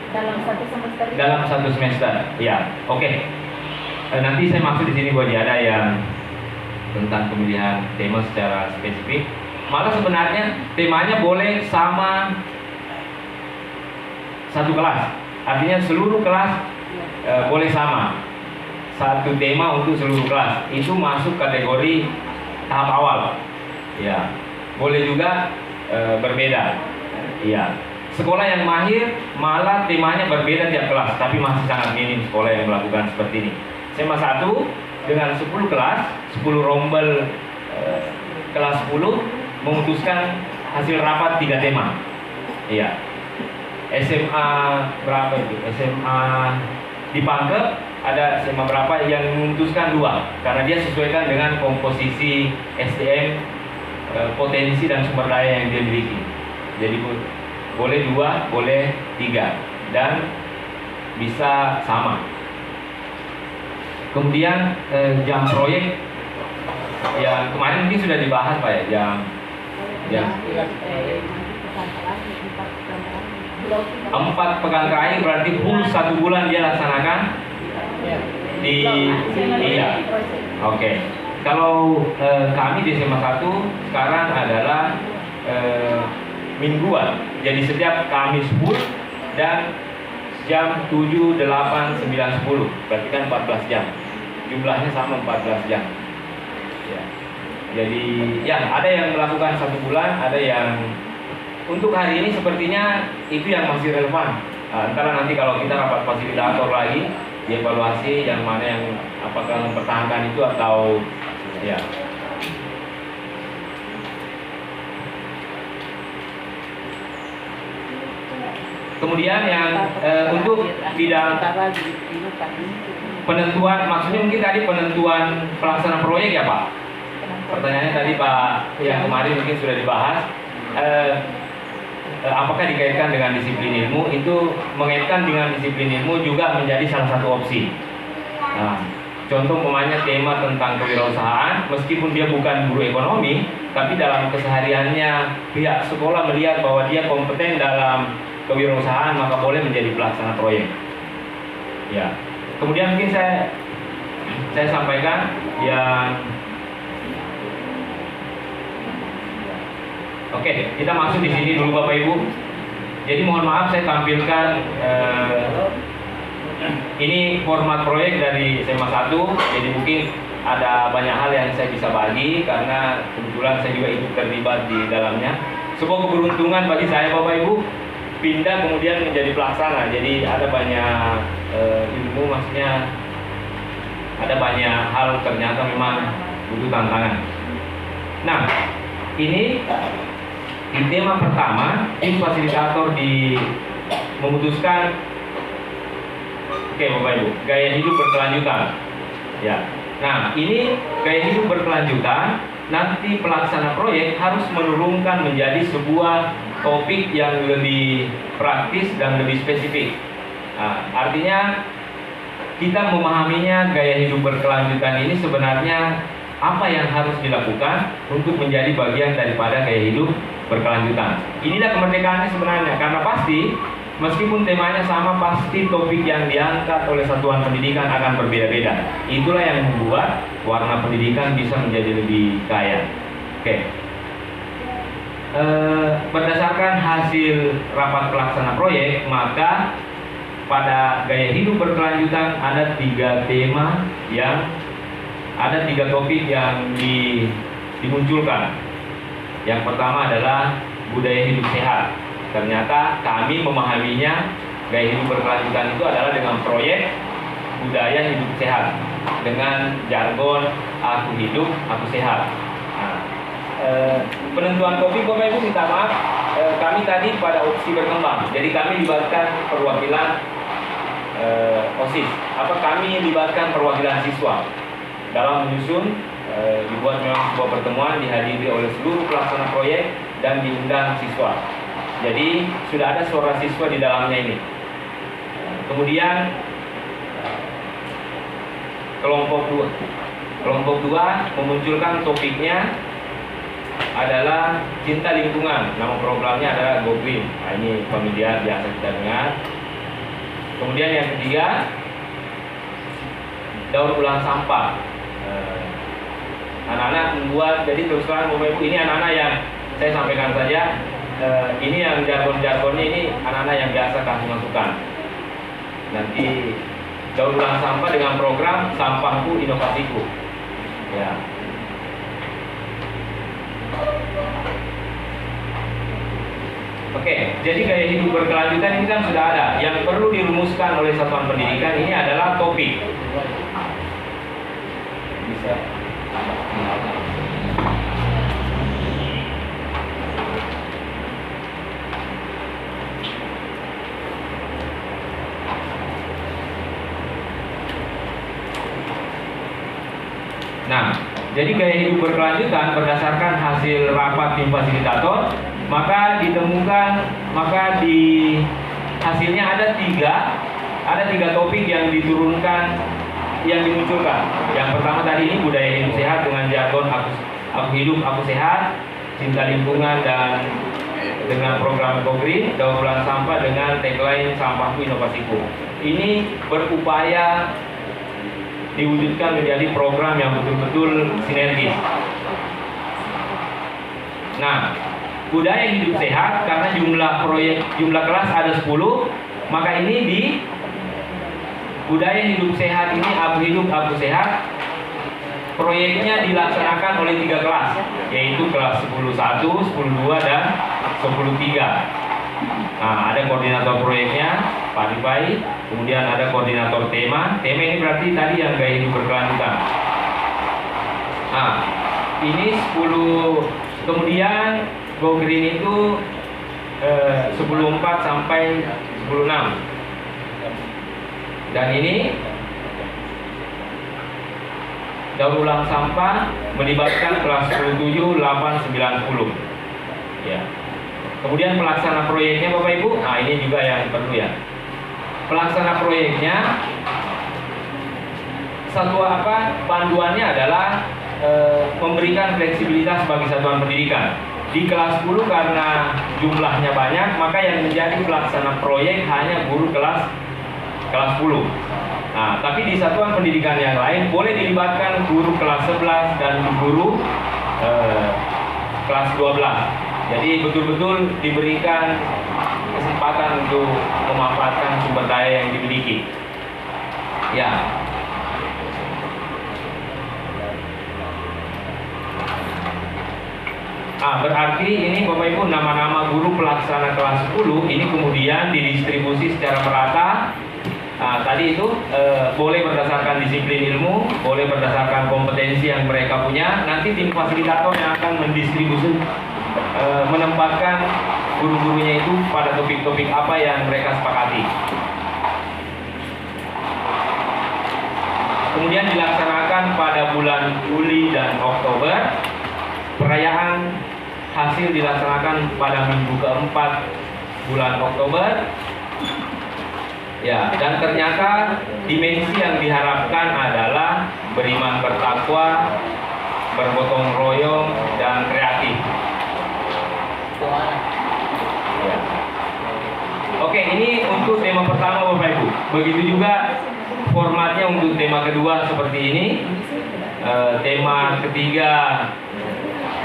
dalam satu semester. Ya, oke. Nanti saya maksud di sini buat ada yang tentang pemilihan tema secara spesifik. Malah sebenarnya temanya boleh sama satu kelas. Artinya seluruh kelas boleh sama. Satu tema untuk seluruh kelas. Itu masuk kategori tahap awal. Ya. Boleh juga berbeda. Ya. Sekolah yang mahir malah temanya berbeda tiap kelas, tapi masih sangat minim sekolah yang melakukan seperti ini. SMA 1 dengan 10 kelas, 10 rombel kelas 10 memutuskan hasil rapat 3 tema. Iya. SMA berapa itu? SMA di Pangkep ada SMA berapa yang memutuskan 2 karena dia sesuaikan dengan komposisi SDM, potensi dan sumber daya yang dia miliki. Jadi boleh 2, boleh 3 dan bisa sama. Kemudian jam proyek yang kemarin mungkin sudah dibahas Pak ya, jam 4 pekan terakhir berarti full 1 bulan dia laksanakan di iya. Oke. Kalau kami di SMA 1 sekarang adalah mingguan. Jadi setiap Kamis full dan jam 7, 8, 9, 10. Berarti kan 14 jam. Jumlahnya sama 14 jam. Ya. Jadi ya ada yang melakukan 1 bulan, ada yang untuk hari ini sepertinya itu yang masih relevan. Antara nanti kalau kita rapat fasilitator lagi, dievaluasi yang mana yang apakah mempertahankan itu atau ya. Kemudian yang untuk bidang penentuan, maksudnya mungkin tadi penentuan pelaksana proyek ya Pak? Pertanyaannya tadi Pak yang kemarin mungkin sudah dibahas. Apakah dikaitkan dengan disiplin ilmu? Itu mengaitkan dengan disiplin ilmu juga menjadi salah satu opsi. Nah, contoh umpamanya tema tentang kewirausahaan, meskipun dia bukan guru ekonomi, tapi dalam kesehariannya pihak sekolah melihat bahwa dia kompeten dalam kewirausahaan, maka boleh menjadi pelaksana proyek. Ya. Kemudian mungkin saya sampaikan yang oke, kita masuk di sini dulu Bapak Ibu. Jadi mohon maaf saya tampilkan ini format proyek dari SMA 1. Jadi mungkin ada banyak hal yang saya bisa bagi karena kebetulan saya juga ikut terlibat di dalamnya. Sebuah keberuntungan bagi saya Bapak Ibu pindah kemudian menjadi pelaksana. Jadi ada banyak ilmu, maksudnya ada banyak hal ternyata memang butuh tantangan. Nah, ini di tema pertama, tim fasilitator memutuskan oke Bapak Ibu, gaya hidup berkelanjutan. Ya. Nah, ini gaya hidup berkelanjutan, nanti pelaksana proyek harus menurunkan menjadi sebuah topik yang lebih praktis dan lebih spesifik. Nah, artinya kita memahaminya gaya hidup berkelanjutan ini sebenarnya apa yang harus dilakukan untuk menjadi bagian daripada gaya hidup berkelanjutan. Inilah kemerdekaannya sebenarnya, karena pasti meskipun temanya sama, pasti topik yang diangkat oleh satuan pendidikan akan berbeda-beda. Itulah yang membuat warna pendidikan bisa menjadi lebih kaya. Oke. Berdasarkan hasil rapat pelaksana proyek, maka pada gaya hidup berkelanjutan ada 3 tema yang ada 3 topik yang dimunculkan. Yang pertama adalah budaya hidup sehat. Ternyata kami memahaminya gaya hidup berkelanjutan itu adalah dengan proyek budaya hidup sehat dengan jargon aku hidup, aku sehat. Nah, penentuan topik Bapak Ibu minta maaf, kami tadi pada opsi berkembang. Jadi kami libatkan perwakilan OSIS. Kami libatkan perwakilan siswa dalam menyusun, dibuat memang sebuah pertemuan dihadiri oleh seluruh pelaksana proyek dan diundang siswa. Jadi sudah ada suara siswa di dalamnya ini. Kemudian kelompok 2 memunculkan topiknya adalah cinta lingkungan. Nama programnya adalah Go Green. Nah, ini familiar, biasa kita dengar. Kemudian yang ketiga, daur ulang sampah. Anak-anak membuat, jadi terus terang Bapak Ibu, ini anak-anak yang saya sampaikan saja, ini yang jargon-jargonnya ini anak-anak yang biasa kasih masukan. Nanti daur ulang sampah dengan program Sampahku Inovasiku. Ya. Oke, jadi gaya hidup berkelanjutan ini kan sudah ada. Yang perlu dirumuskan oleh satuan pendidikan ini adalah topik. Bisa. Nah, jadi gaya hidup berkelanjutan berdasarkan hasil rapat tim fasilitator, maka hasilnya ada tiga topik yang diturunkan, yang dimunculkan. Yang pertama tadi ini budaya hidup sehat dengan jargon aku hidup, aku sehat, cinta lingkungan dan dengan program Go Green, daur ulang sampah dengan tagline Sampahku Inovasiku. Ini berupaya diwujudkan menjadi program yang betul-betul sinergis. Nah, budaya hidup sehat karena jumlah kelas ada 10, maka ini di budaya hidup sehat ini aku hidup, aku sehat. Proyeknya dilaksanakan oleh 3 kelas, yaitu kelas 10.1, 10.2 dan 10.3. Nah, ada koordinator proyeknya, Pak Rifai, kemudian ada koordinator tema. Tema ini berarti tadi yang gaya hidup berkelanjutan. Nah, ini 10, kemudian Go Green itu 10.4 sampai 10.6. Dan ini daur ulang sampah melibatkan kelas 10.7, 8, 9, 10. Ya. Kemudian pelaksana proyeknya Bapak Ibu, nah ini juga yang perlu ya. Pelaksana proyeknya panduannya adalah memberikan fleksibilitas bagi satuan pendidikan. Di kelas 10 karena jumlahnya banyak, maka yang menjadi pelaksana proyek hanya guru kelas 10. Nah, tapi di satuan pendidikan yang lain boleh dilibatkan guru kelas 11 dan guru kelas 12. Jadi betul-betul diberikan kesempatan untuk memanfaatkan sumber daya yang dimiliki. Ya. Berarti ini Bapak Ibu nama-nama guru pelaksana kelas 10 ini kemudian didistribusi secara merata. Tadi itu boleh berdasarkan disiplin ilmu, boleh berdasarkan kompetensi yang mereka punya. Nanti tim fasilitator yang akan menempatkan guru-gurunya itu pada topik-topik apa yang mereka sepakati. Kemudian dilaksanakan pada bulan Juli dan Oktober. Perayaan hasil dilaksanakan pada minggu keempat bulan Oktober. Ya, dan ternyata dimensi yang diharapkan adalah beriman bertakwa, bergotong royong, dan kreatif. Ya. Oke, ini untuk tema pertama Bapak Ibu. Begitu juga formatnya untuk tema kedua seperti ini. Tema ketiga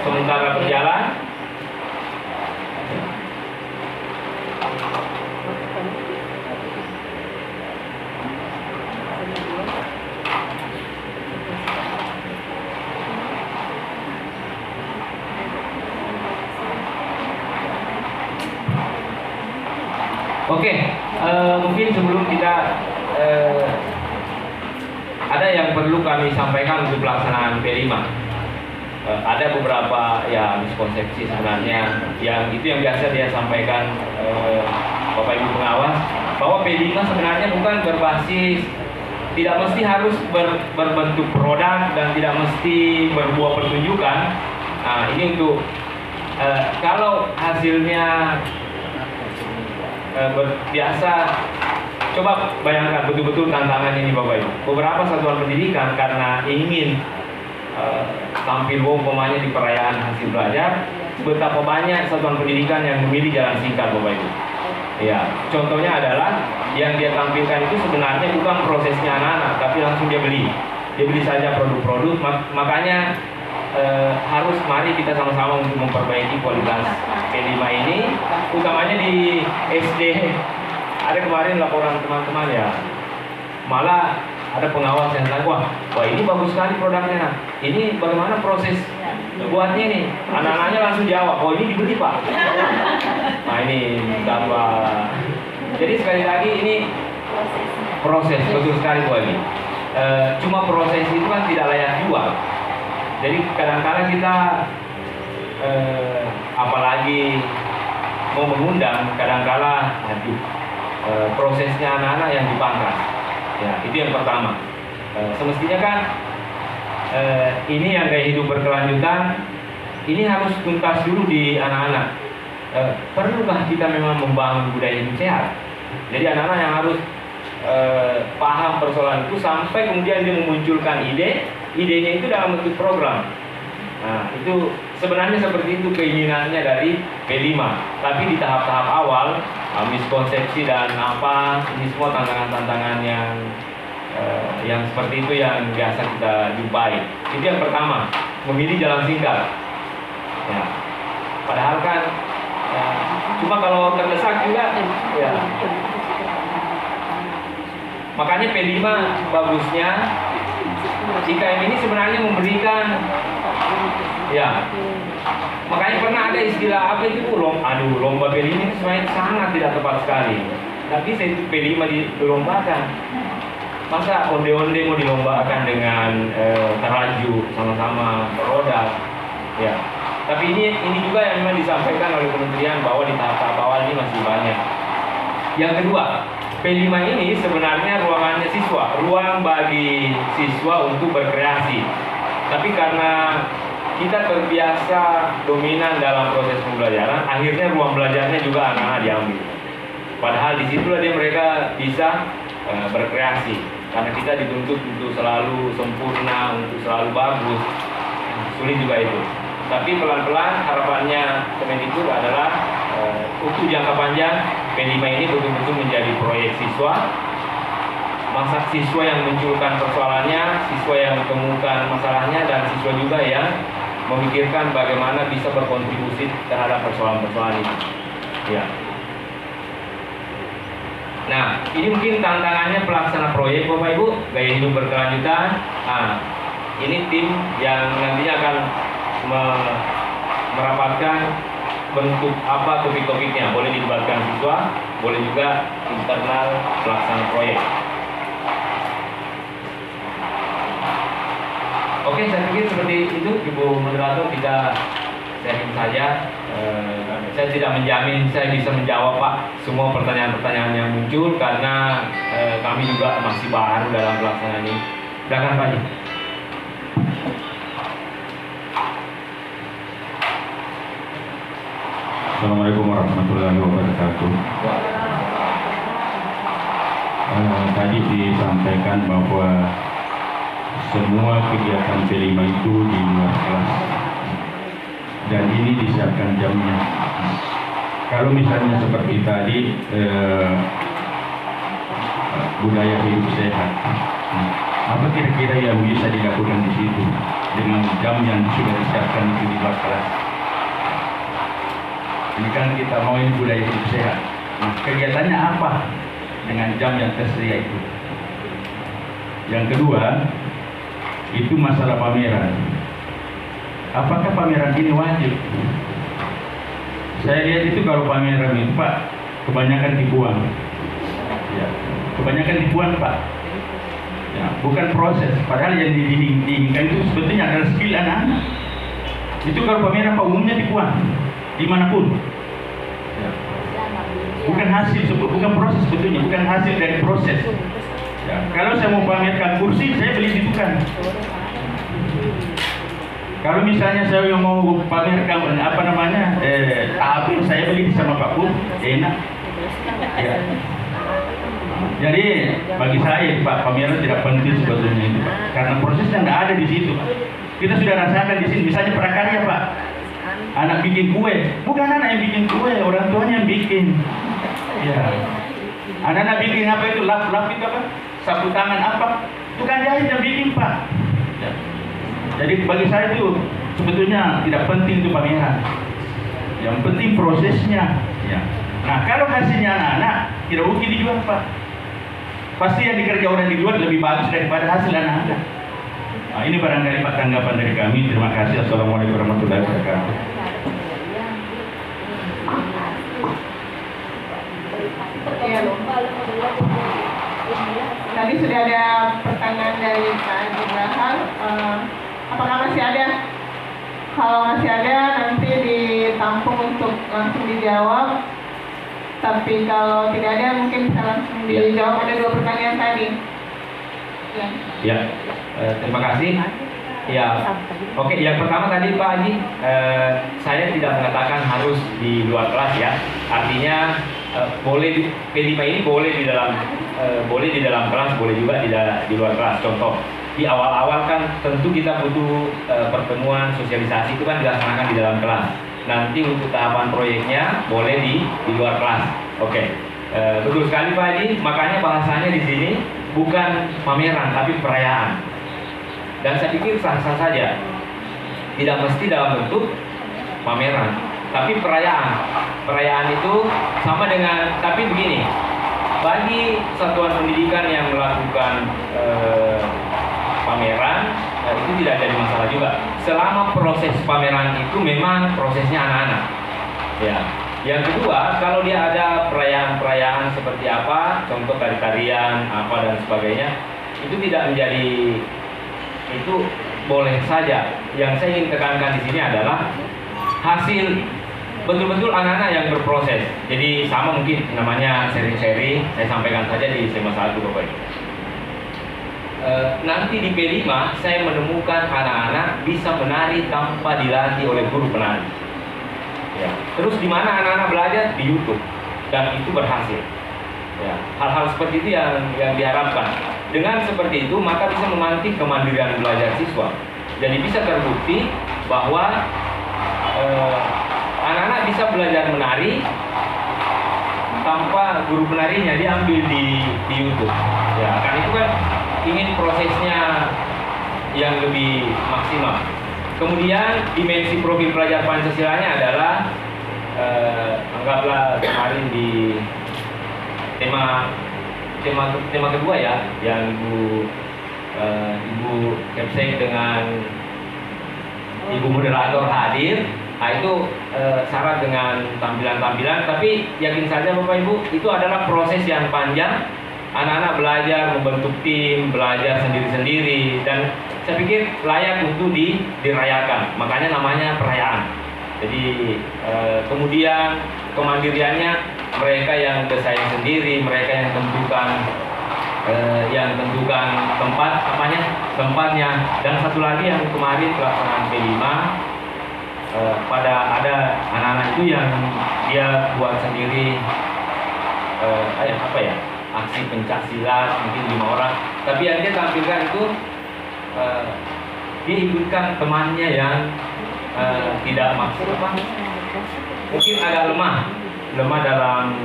sementara berjalan. perlu kami sampaikan untuk pelaksanaan P5. Ada beberapa ya miskonsepsi sebenarnya yang itu yang biasa dia sampaikan Bapak Ibu pengawas, bahwa P5 sebenarnya bukan berbasis, tidak mesti harus berbentuk produk dan tidak mesti berbuah pertunjukan. Nah, ini untuk kalau hasilnya biasa, coba bayangkan betul-betul tantangan ini Bapak Ibu. Beberapa satuan pendidikan karena ingin tampil umpamanya di perayaan hasil belajar, betapa banyak satuan pendidikan yang memilih jalan singkat Bapak Ibu. Ya, contohnya adalah yang dia tampilkan itu sebenarnya bukan prosesnya anak-anak, tapi langsung dia beli saja produk-produk. Makanya harus mari kita sama-sama untuk memperbaiki kualitas P5 ini, utamanya di SD. Ada kemarin laporan teman-teman ya, malah ada pengawas yang tanya, wah ini bagus sekali produknya, nah ini bagaimana proses buatnya nih? Anak-anaknya langsung jawab, oh ini dibeli Pak. Nah ini tambah. Jadi sekali lagi ini proses, betul sekali Bu ini. Cuma proses itu kan tidak layak jual. Jadi kadang-kadang kita apalagi mau mengundang, kadang-kala prosesnya anak-anak yang dipangkas. Ya, itu yang pertama. Semestinya kan ini yang gaya hidup berkelanjutan, ini harus tuntas dulu di anak-anak. Perlukah kita memang membangun budaya hidup sehat? Jadi anak-anak yang harus paham persoalan itu sampai kemudian dia memunculkan idenya itu dalam bentuk program. Nah, itu sebenarnya seperti itu keinginannya dari P5. Tapi di tahap-tahap awal, miskonsepsi dan apa, ini semua tantangan-tantangan yang seperti itu yang biasa kita jumpai. Itu yang pertama, memilih jalan singkat. Ya. Padahal kan, cuma kalau terdesak juga, ya. Makanya P5 bagusnya, IKM ini sebenarnya memberikan, ya, makanya pernah ada istilah apa itu lomba P5 ini sebenarnya sangat tidak tepat sekali. Tapi P5 dilombakan, masa onde-onde mau dilombakan dengan terlaju sama-sama produk, ya. Tapi ini juga yang memang disampaikan oleh kementerian bahwa di tahap awal ini masih banyak. Yang kedua, P5 ini sebenarnya ruangannya siswa, ruang bagi siswa untuk berkreasi. Tapi karena kita terbiasa dominan dalam proses pembelajaran, akhirnya ruang belajarnya juga anak-anak diambil. Padahal di situlah mereka bisa berkreasi. Karena kita dituntut untuk selalu sempurna, untuk selalu bagus, sulit juga itu. Tapi pelan-pelan harapannya Kemendikbud adalah untuk jangka panjang P5 ini betul-betul menjadi proyek siswa, masa siswa yang munculkan persoalannya, siswa yang temukan masalahnya, dan siswa juga yang memikirkan bagaimana bisa berkontribusi terhadap persoalan-persoalan itu. Ya. Nah, ini mungkin tantangannya pelaksana proyek Bapak Ibu, gaya hidup berkelanjutan. Nah, ini tim yang nantinya akan merapatkan bentuk apa topik-topiknya. Boleh dilibatkan siswa, boleh juga internal pelaksana proyek. Oke, saya pikir seperti itu Ibu Moderator, kita sharing saja. Saya tidak menjamin saya bisa menjawab Pak semua pertanyaan-pertanyaan yang muncul karena kami juga masih baru dalam pelaksanaan ini. Silakan Pak. Assalamualaikum warahmatullahi wabarakatuh. Tadi disampaikan bahwa semua kegiatan P5 itu di luar kelas dan ini disiapkan jamnya. Kalau misalnya seperti tadi budaya hidup sehat, apa kira-kira yang bisa dilakukan di situ dengan jam yang sudah disiapkan itu di luar kelas? Ini kan kita mau ini budaya hidup sehat. Nah, kegiatannya apa dengan jam yang tersedia itu? Yang kedua, itu masalah pameran. Apakah pameran ini wajib? Saya lihat itu kalau pameran itu Pak, kebanyakan dibuang. Ya, kebanyakan dibuang Pak. Ya, bukan proses. Padahal yang diinginkan itu sebetulnya adalah skill anak-anak. Itu kalau pameran umumnya dibuat dimanapun. Ya. Bukan hasil, bukan proses sebetulnya, bukan hasil dari proses. Ya. Kalau saya mau pamerkan kursi, saya beli di dukan. Kalau misalnya saya mau pamerkan apa namanya, tabir, saya beli sama Pak Pur, enak. Ya. Jadi bagi saya Pak, pameran tidak penting sebetulnya itu Pak, karena prosesnya nggak ada di situ Pak. Kita sudah rasakan di sini, misalnya prakarya Pak, anak bikin kue, bukan anak yang bikin kue, orang tuanya yang bikin. Ya. Anak-anak bikin apa itu, lap itu apa, sapu tangan apa, tukang jahit yang bikin Pak. Ya. Jadi bagi saya itu sebetulnya tidak penting itu pameran, yang penting prosesnya. Ya. Nah kalau hasilnya anak-anak tidak mungkin dijual Pak. Pasti yang dikerja orang di luar lebih bagus daripada hasil anak-anak. Nah, ini barangkali Pak tanggapan dari kami. Terima kasih. Assalamualaikum warahmatullahi wabarakatuh. Ya, tadi sudah ada pertanyaan dari Pak Abraham. Apakah masih ada? Kalau masih ada nanti ditampung untuk langsung dijawab. Tapi kalau tidak ada mungkin bisa langsung dijawab. Ada 2 pertanyaan tadi. Ya, terima kasih. Ya, oke. Yang pertama tadi Pak Haji, saya tidak mengatakan harus di luar kelas ya. Artinya boleh P5 ini boleh di dalam kelas, boleh juga di luar kelas. Contoh, di awal-awal kan tentu kita butuh pertemuan sosialisasi itu kan dilaksanakan di dalam kelas. Nanti untuk tahapan proyeknya boleh di luar kelas. Oke. Betul sekali Pak Haji, makanya bahasanya di sini bukan pameran tapi perayaan. Dan saya pikir sah-sah saja. Tidak mesti dalam bentuk pameran, tapi perayaan. Perayaan itu sama dengan, tapi begini. Bagi satuan pendidikan yang melakukan pameran, itu tidak jadi masalah juga. Selama proses pameran itu memang prosesnya anak-anak. Ya. Yang kedua, kalau dia ada perayaan-perayaan seperti apa, contoh tari-tarian, apa dan sebagainya, itu tidak menjadi, itu boleh saja. Yang saya ingin tekankan di sini adalah hasil betul-betul anak-anak yang berproses. Jadi sama mungkin namanya sharing-sharing, saya sampaikan saja di SMA 1 Bapak Ibu. Nanti di P5 saya menemukan anak-anak bisa menari tanpa dilatih oleh guru penari. Ya. Terus di mana anak-anak belajar? Di YouTube, dan itu berhasil. Ya. Hal-hal seperti itu yang diharapkan. Dengan seperti itu maka bisa memantik kemandirian belajar siswa. Jadi bisa terbukti bahwa anak-anak bisa belajar menari tanpa guru penarinya diambil di YouTube. Ya, kan itu kan ingin prosesnya yang lebih maksimal. Kemudian dimensi profil pelajar Pancasilanya adalah anggaplah kemarin di tema kedua ya, yang Ibu Kepsek dengan Ibu moderator hadir. Nah itu syarat dengan tampilan-tampilan, tapi yakin saja Bapak Ibu itu adalah proses yang panjang. Anak-anak belajar membentuk tim, belajar sendiri-sendiri, dan saya pikir layak untuk dirayakan. Makanya namanya perayaan. Jadi kemudian kemandiriannya mereka yang desain sendiri, mereka yang tentukan tempatnya. Dan satu lagi yang kemarin pelaksanaan P5, pada ada anak-anak itu yang dia buat sendiri aksi pencak silat, mungkin 5 orang, tapi yang dia tampilkan itu dia ikutkan temannya yang tidak mungkin agak lemah dalam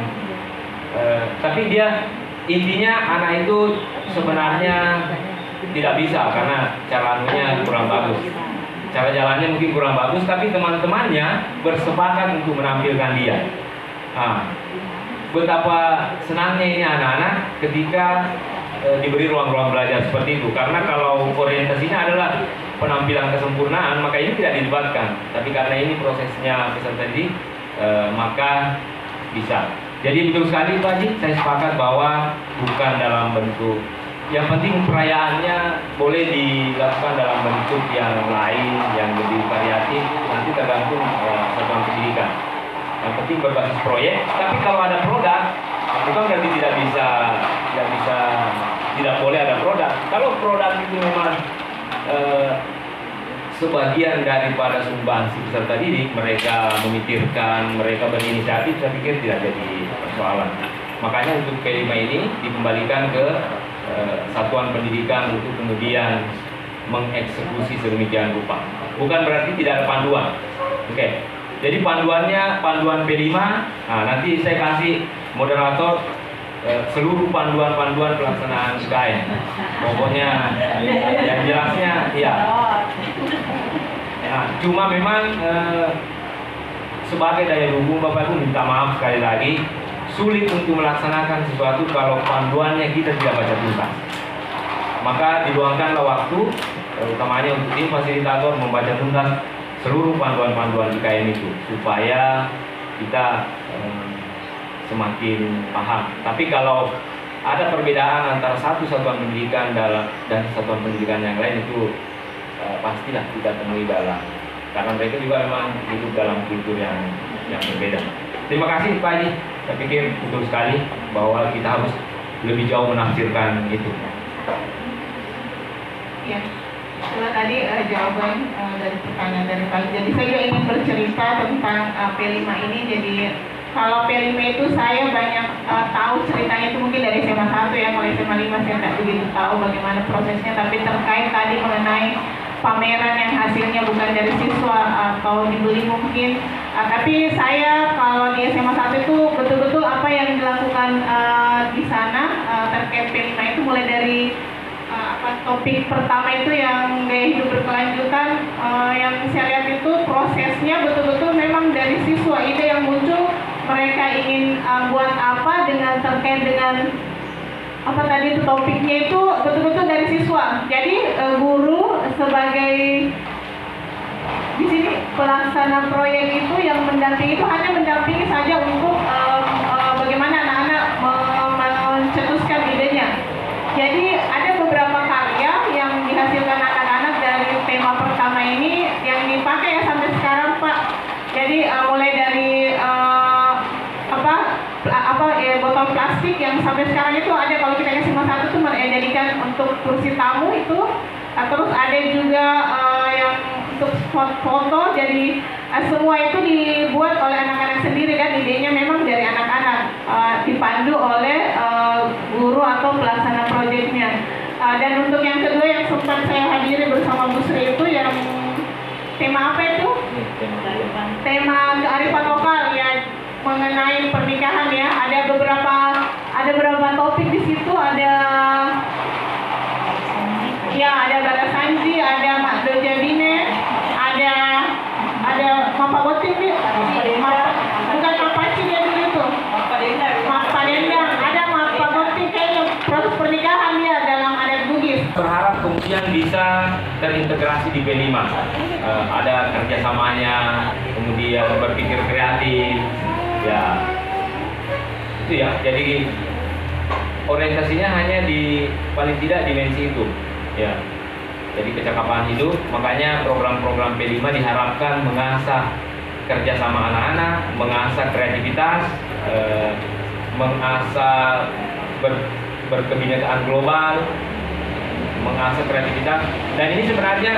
tapi dia intinya anak itu sebenarnya tidak bisa karena caranya kurang bagus, cara jalannya mungkin kurang bagus, tapi teman-temannya bersepakat untuk menampilkan dia. Betapa senangnya ini anak-anak ketika diberi ruang-ruang belajar seperti itu. Karena kalau orientasinya adalah penampilan kesempurnaan, maka ini tidak dilibatkan. Tapi karena ini prosesnya peserta didik, maka bisa. Jadi betul sekali Pak Haji, saya sepakat bahwa bukan dalam bentuk yang penting perayaannya boleh dilakukan dalam bentuk yang lain, yang lebih variatif, nanti tergantung satuan pendidikan. Yang penting berbasis proyek. Tapi kalau ada produk, bukan berarti tidak boleh ada produk. Kalau produk itu memang sebagian daripada sumbangsi peserta didik, mereka memikirkan, mereka berinisiatif, saya pikir tidak jadi persoalan. Makanya untuk P5 ini dikembalikan ke satuan pendidikan untuk kemudian mengeksekusi sedemikian rupa. Bukan berarti tidak ada panduan. Oke. Jadi panduan P5, nah nanti saya kasih moderator seluruh panduan pelaksanaan SKN. Pokoknya yang jelasnya ya. Nah, cuma memang sebagai daya dukung Bapak Ibu minta maaf sekali lagi, sulit untuk melaksanakan sesuatu kalau panduannya kita tidak baca tuntas. Maka diluangkanlah waktu, utamanya untuk tim fasilitator membaca tuntas seluruh panduan-panduan IKN itu supaya kita semakin paham. Tapi kalau ada perbedaan antara satu satuan pendidikan dan satuan pendidikan yang lain itu pastilah kita temui karena mereka juga memang hidup dalam kultur yang berbeda. Terima kasih Pak Haji. Saya pikir betul sekali bahwa kita harus lebih jauh menafsirkan itu. Ya. Setelah tadi jawaban dari pertanyaan dari Pak. Jadi saya juga ingin bercerita tentang P5 ini. Jadi kalau P5 itu saya banyak tahu ceritanya itu mungkin dari SMA 1 ya. Kalau SMA 5 saya tidak begitu tahu bagaimana prosesnya. Tapi terkait tadi mengenai pameran yang hasilnya bukan dari siswa atau dibeli mungkin. Tapi saya kalau di SMA 1 itu betul-betul apa yang dilakukan di sana terkait P5 itu mulai dari topik pertama itu yang gaya hidup berkelanjutan, yang saya lihat itu prosesnya betul-betul memang dari siswa, ide yang muncul mereka ingin buat apa dengan terkait dengan apa tadi itu topiknya itu betul-betul dari siswa. Jadi guru sebagai di sini pelaksana proyek itu yang mendampingi itu hanya mendampingi saja untuk bagaimana anak-anak mencetuskan idenya. Jadi ada beberapa karya yang dihasilkan anak-anak dari tema pertama ini yang dipakai ya sampai sekarang Pak. Jadi mulai dari botol plastik yang sampai sekarang itu ada, kalau kita kasih satu tuh jadikan untuk kursi tamu itu. Terus ada juga yang untuk foto, jadi semua itu dibuat oleh anak-anak sendiri dan idenya memang dari anak-anak, dipandu oleh guru atau pelaksana proyeknya. Dan untuk yang kedua yang sempat saya hadiri bersama Bu Sri itu yang tema apa itu? Tema kearifan lokal ya, mengenai pernikahan ya. Ada beberapa topik di situ, ada Bala Sanji, ada Mak Dojabine, ada Mapa Botik nih, bukan Mapaci dia dulu itu, Mapa Dendang, ada Mapa Botik kayaknya proses pernikahan ya dalam adat Bugis. Berharap kemudian bisa terintegrasi di P5, ada kerjasamanya, kemudian berpikir kreatif, ya itu ya. Jadi orientasinya hanya di paling tidak dimensi itu. Ya, jadi kecakapan hidup, makanya program-program P5 diharapkan mengasah kerjasama anak-anak, mengasah kreativitas, mengasah berkebinekaan global, mengasah kreativitas. Dan ini sebenarnya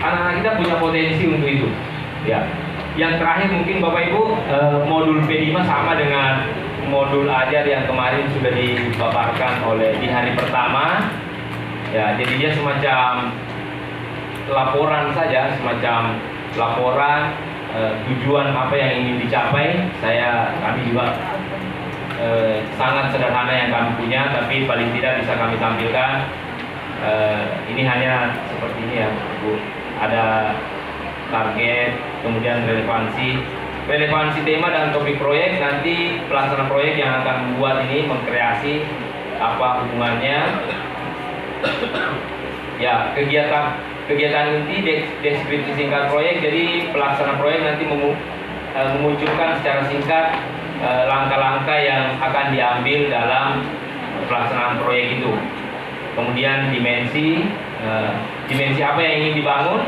anak-anak kita punya potensi untuk itu. Ya, yang terakhir mungkin Bapak Ibu, modul P5 sama dengan modul ajar yang kemarin sudah dipaparkan di hari pertama. Ya, jadi dia semacam laporan saja, semacam laporan tujuan apa yang ingin dicapai. Kami juga sangat sederhana yang kami punya, tapi paling tidak bisa kami tampilkan. Ini hanya seperti ini ya, Bu. Ada target, kemudian relevansi tema dan topik proyek. Nanti pelaksana proyek yang akan membuat ini, mengkreasi apa hubungannya. Ya, kegiatan inti deskripsi singkat proyek. Jadi pelaksana proyek nanti memunculkan secara singkat langkah-langkah yang akan diambil dalam kemudian dimensi apa yang ingin dibangun.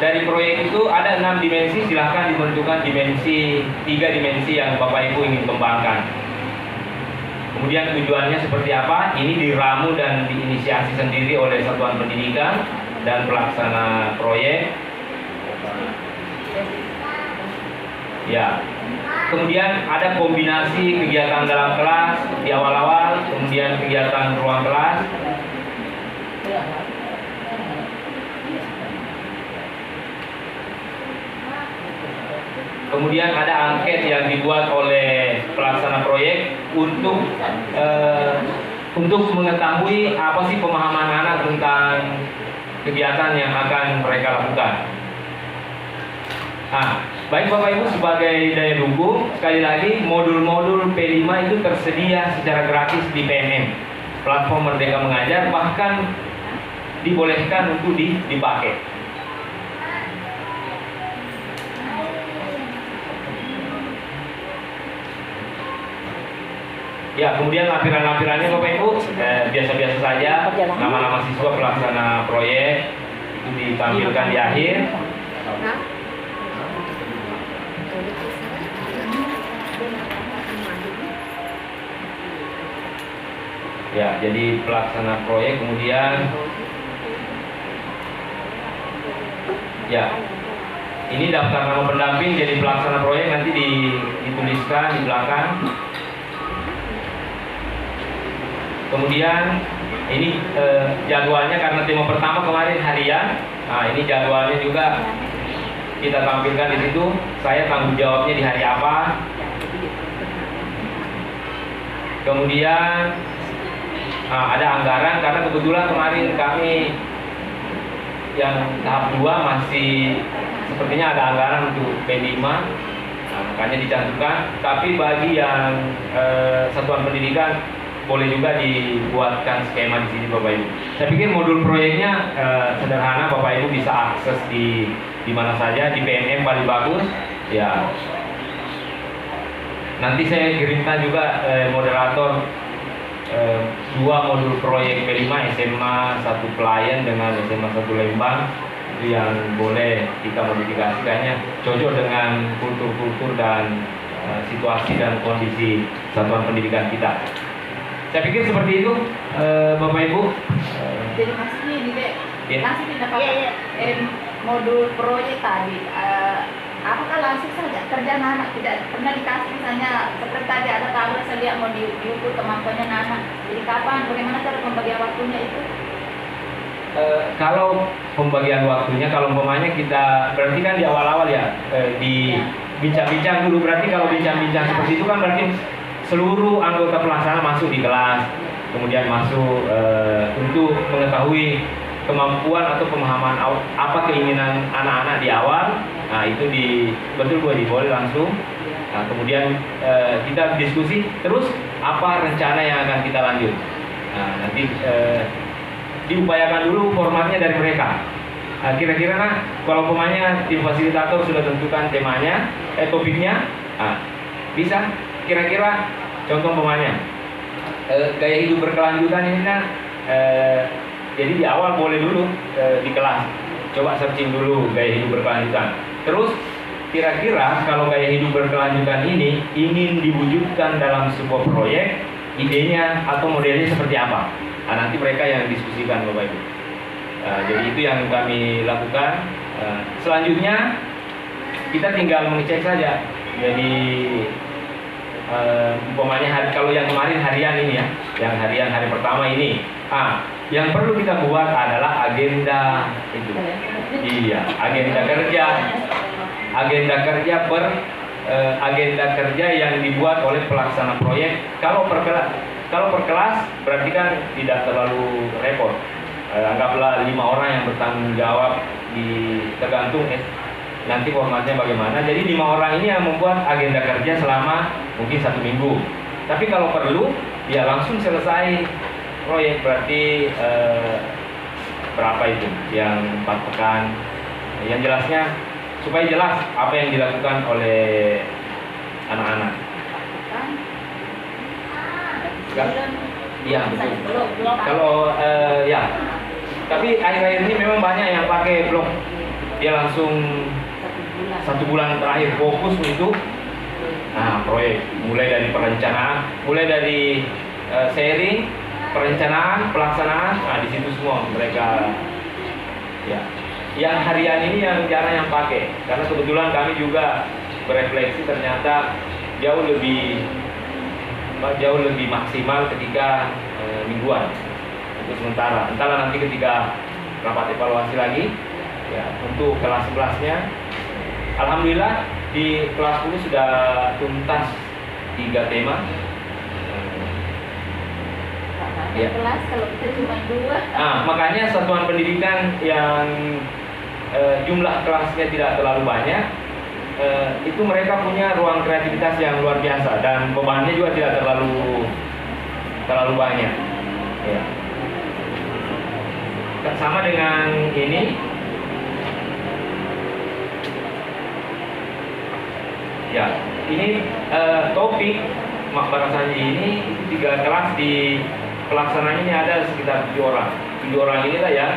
Dari proyek itu ada 6 dimensi, silahkan ditentukan dimensi 3 dimensi yang Bapak Ibu ingin kembangkan. Kemudian tujuannya seperti apa? Ini diramu dan diinisiasi sendiri oleh satuan pendidikan dan pelaksana proyek. Ya. Kemudian ada kombinasi kegiatan dalam kelas di awal-awal, kemudian kegiatan ruang kelas. Kemudian ada angket yang dibuat oleh pelaksana proyek untuk mengetahui apa sih pemahaman anak tentang kegiatan yang akan mereka lakukan. Nah, baik Bapak Ibu sebagai daya dukung, sekali lagi modul-modul P5 itu tersedia secara gratis di PMM, platform Merdeka Mengajar, bahkan dibolehkan untuk dipakai. Ya, kemudian lampiran-lampirannya Bapak Ibu biasa-biasa saja, nama-nama siswa pelaksana proyek itu ditampilkan di akhir. Ya, jadi pelaksana proyek, kemudian ya, ini daftar nama pendamping jadi pelaksana proyek, nanti dituliskan di belakang. Kemudian ini jadwalnya, karena tema pertama kemarin harian. Nah, ini jadwalnya juga kita tampilkan di situ. Saya tanggung jawabnya di hari apa. Kemudian ada anggaran, karena kebetulan kemarin kami yang tahap 2 masih sepertinya ada anggaran untuk P5. Nah, makanya dicantumkan. Tapi bagi yang satuan pendidikan boleh juga dibuatkan skema di sini Bapak Ibu. Saya pikir modul proyeknya sederhana, Bapak Ibu bisa akses di mana saja, di PMM paling bagus. Ya. Nanti saya kirimkan juga moderator 2 modul proyek P5 SMA 1 Pelayan dengan SMA 1 Lembang, itu yang boleh kita modifikasi, kayaknya cocok dengan kultur-kultur dan situasi dan kondisi satuan pendidikan kita. Saya pikir seperti itu, Bapak Ibu. Jadi maksudnya ini Dek, Ya. langsung tidak pakai modul proyek tadi. Apakah langsung saja kerjaan anak tidak pernah dikasih, misalnya seperti tadi ada tabel saya lihat mau diukur kemampuannya anak. Jadi kapan, bagaimana cara pembagian waktunya itu? Kalau pembagian waktunya, kalau umpamanya kita berarti kan di awal-awal ya, di bincang-bincang dulu. Berarti kalau bincang-bincang seperti itu kan berarti seluruh anggota pelaksana masuk di kelas, kemudian masuk untuk mengetahui kemampuan atau pemahaman apa keinginan anak-anak di awal. Nah, itu boleh langsung. Nah, kemudian kita diskusi terus apa rencana yang akan kita lanjut. Nah, nanti diupayakan dulu formatnya dari mereka. Nah, kira-kira kalau pemainnya tim fasilitator sudah tentukan temanya, topiknya, bisa kira-kira contoh pemainnya gaya hidup berkelanjutan ini jadi di awal boleh dulu di kelas coba searching dulu gaya hidup berkelanjutan. Terus kira-kira kalau gaya hidup berkelanjutan ini ingin diwujudkan dalam sebuah proyek, idenya atau modelnya seperti apa? Nah, nanti mereka yang diskusikan Bapak Ibu. Jadi itu yang kami lakukan. Selanjutnya kita tinggal mengecek saja. Jadi umpamanya kalau yang kemarin harian ini ya, yang harian hari pertama ini, yang perlu kita buat adalah agenda itu. Iya, agenda kerja yang dibuat oleh pelaksana proyek. Kalau per kelas berarti kan tidak terlalu repot. Anggaplah 5 orang yang bertanggung jawab, tergantung nanti formatnya bagaimana. Jadi 5 orang ini yang membuat agenda kerja selama mungkin 1 minggu. Tapi kalau perlu ya langsung selesai proyek, berarti berapa itu? Yang 4 pekan. Yang jelasnya supaya jelas apa yang dilakukan oleh anak-anak. Iya, betul. Kalau ya, tapi akhir-akhir ini memang banyak yang pakai blog. Dia langsung 1 bulan terakhir fokus untuk proyek, mulai dari perencanaan, mulai dari sharing, perencanaan, pelaksanaan, di situ semua mereka ya. Yang harian ini yang jarang yang pakai, karena kebetulan kami juga berefleksi ternyata jauh lebih maksimal ketika mingguan untuk sementara. Entahlah nanti ketika rapat evaluasi lagi ya untuk kelas 11-nya. Alhamdulillah di kelas 10 sudah tuntas 3 tema. Ya. Kelas kalau kita cuma 2. Makanya satuan pendidikan yang jumlah kelasnya tidak terlalu banyak, itu mereka punya ruang kreativitas yang luar biasa dan bebannya juga tidak terlalu banyak. Ya. Sama dengan ini, ya ini topik Makbarasanji ini itu 3 kelas di pelaksananya ini ada sekitar 7 orang. 7 orang inilah ya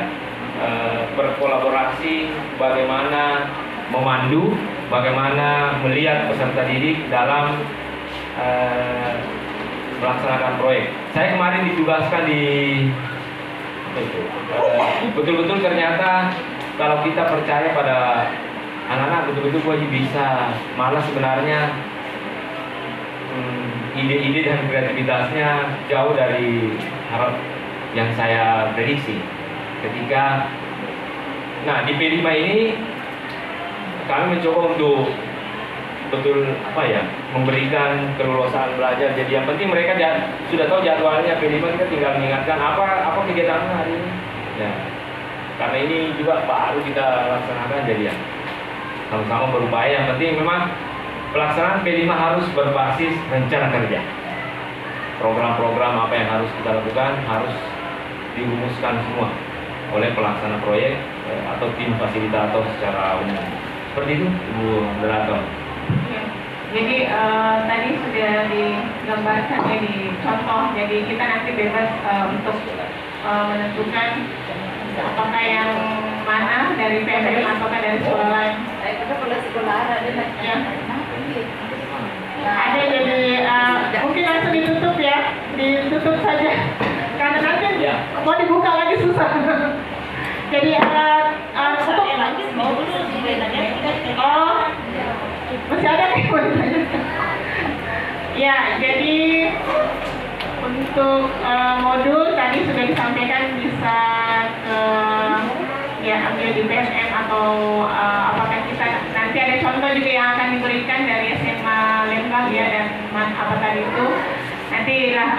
berkolaborasi bagaimana memandu, bagaimana melihat peserta didik dalam melaksanakan proyek. Saya kemarin ditugaskan di betul-betul ternyata kalau kita percaya pada anak-anak betul-betul wajib bisa, malah sebenarnya ide-ide dan kreativitasnya jauh dari harap yang saya prediksi. Ketika di P5 ini kami mencoba untuk betul memberikan kelulusan belajar. Jadi yang penting mereka sudah tahu jadwalnya P5, kita tinggal mengingatkan apa kegiatannya hari ini. Ya. Karena ini juga baru kita laksanakan, jadi ya sama-sama berupaya. Yang penting memang pelaksanaan P5 harus berbasis rencana kerja. Program-program apa yang harus kita lakukan harus dirumuskan semua oleh pelaksana proyek atau tim fasilitator secara umum. Seperti itu, Ibu Moderator. Ya. Jadi tadi sudah digambarkan ya di contoh. Jadi kita nanti bebas untuk menentukan apakah yang mana dari PMM ataukah dari sekolah lain. Kita perlu sekolah ada Ya. Ada, jadi mungkin langsung ditutup ya, ditutup saja karena nanti mau dibuka lagi susah. Jadi untuk masih ada nih mau ditanyakan. Ya, jadi untuk modul tadi sudah disampaikan bisa ambil di PSM atau apakah kita nanti ada contoh juga yang akan diberikan dari SMA Lembang ya, dan apa tadi itu nantilah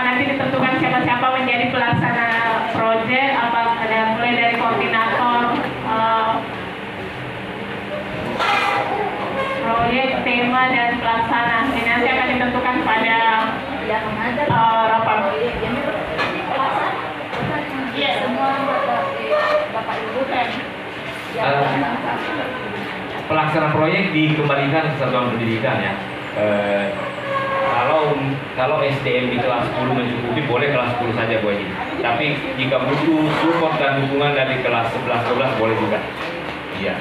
nanti ditentukan siapa menjadi pelaksana proyek, ada mulai dari koordinator proyek, tema dan pelaksana. Ini nanti akan ditentukan pada rapat. Iya, semua Bapak Ibu kan. Pelaksana proyek dikembalikan ke satuan pendidikan ya. Kalau SDM di kelas 10 mencukupi, boleh kelas 10 saja Bu Haji. Tapi jika butuh support dan dukungan dari kelas 11-12 boleh juga. Iya.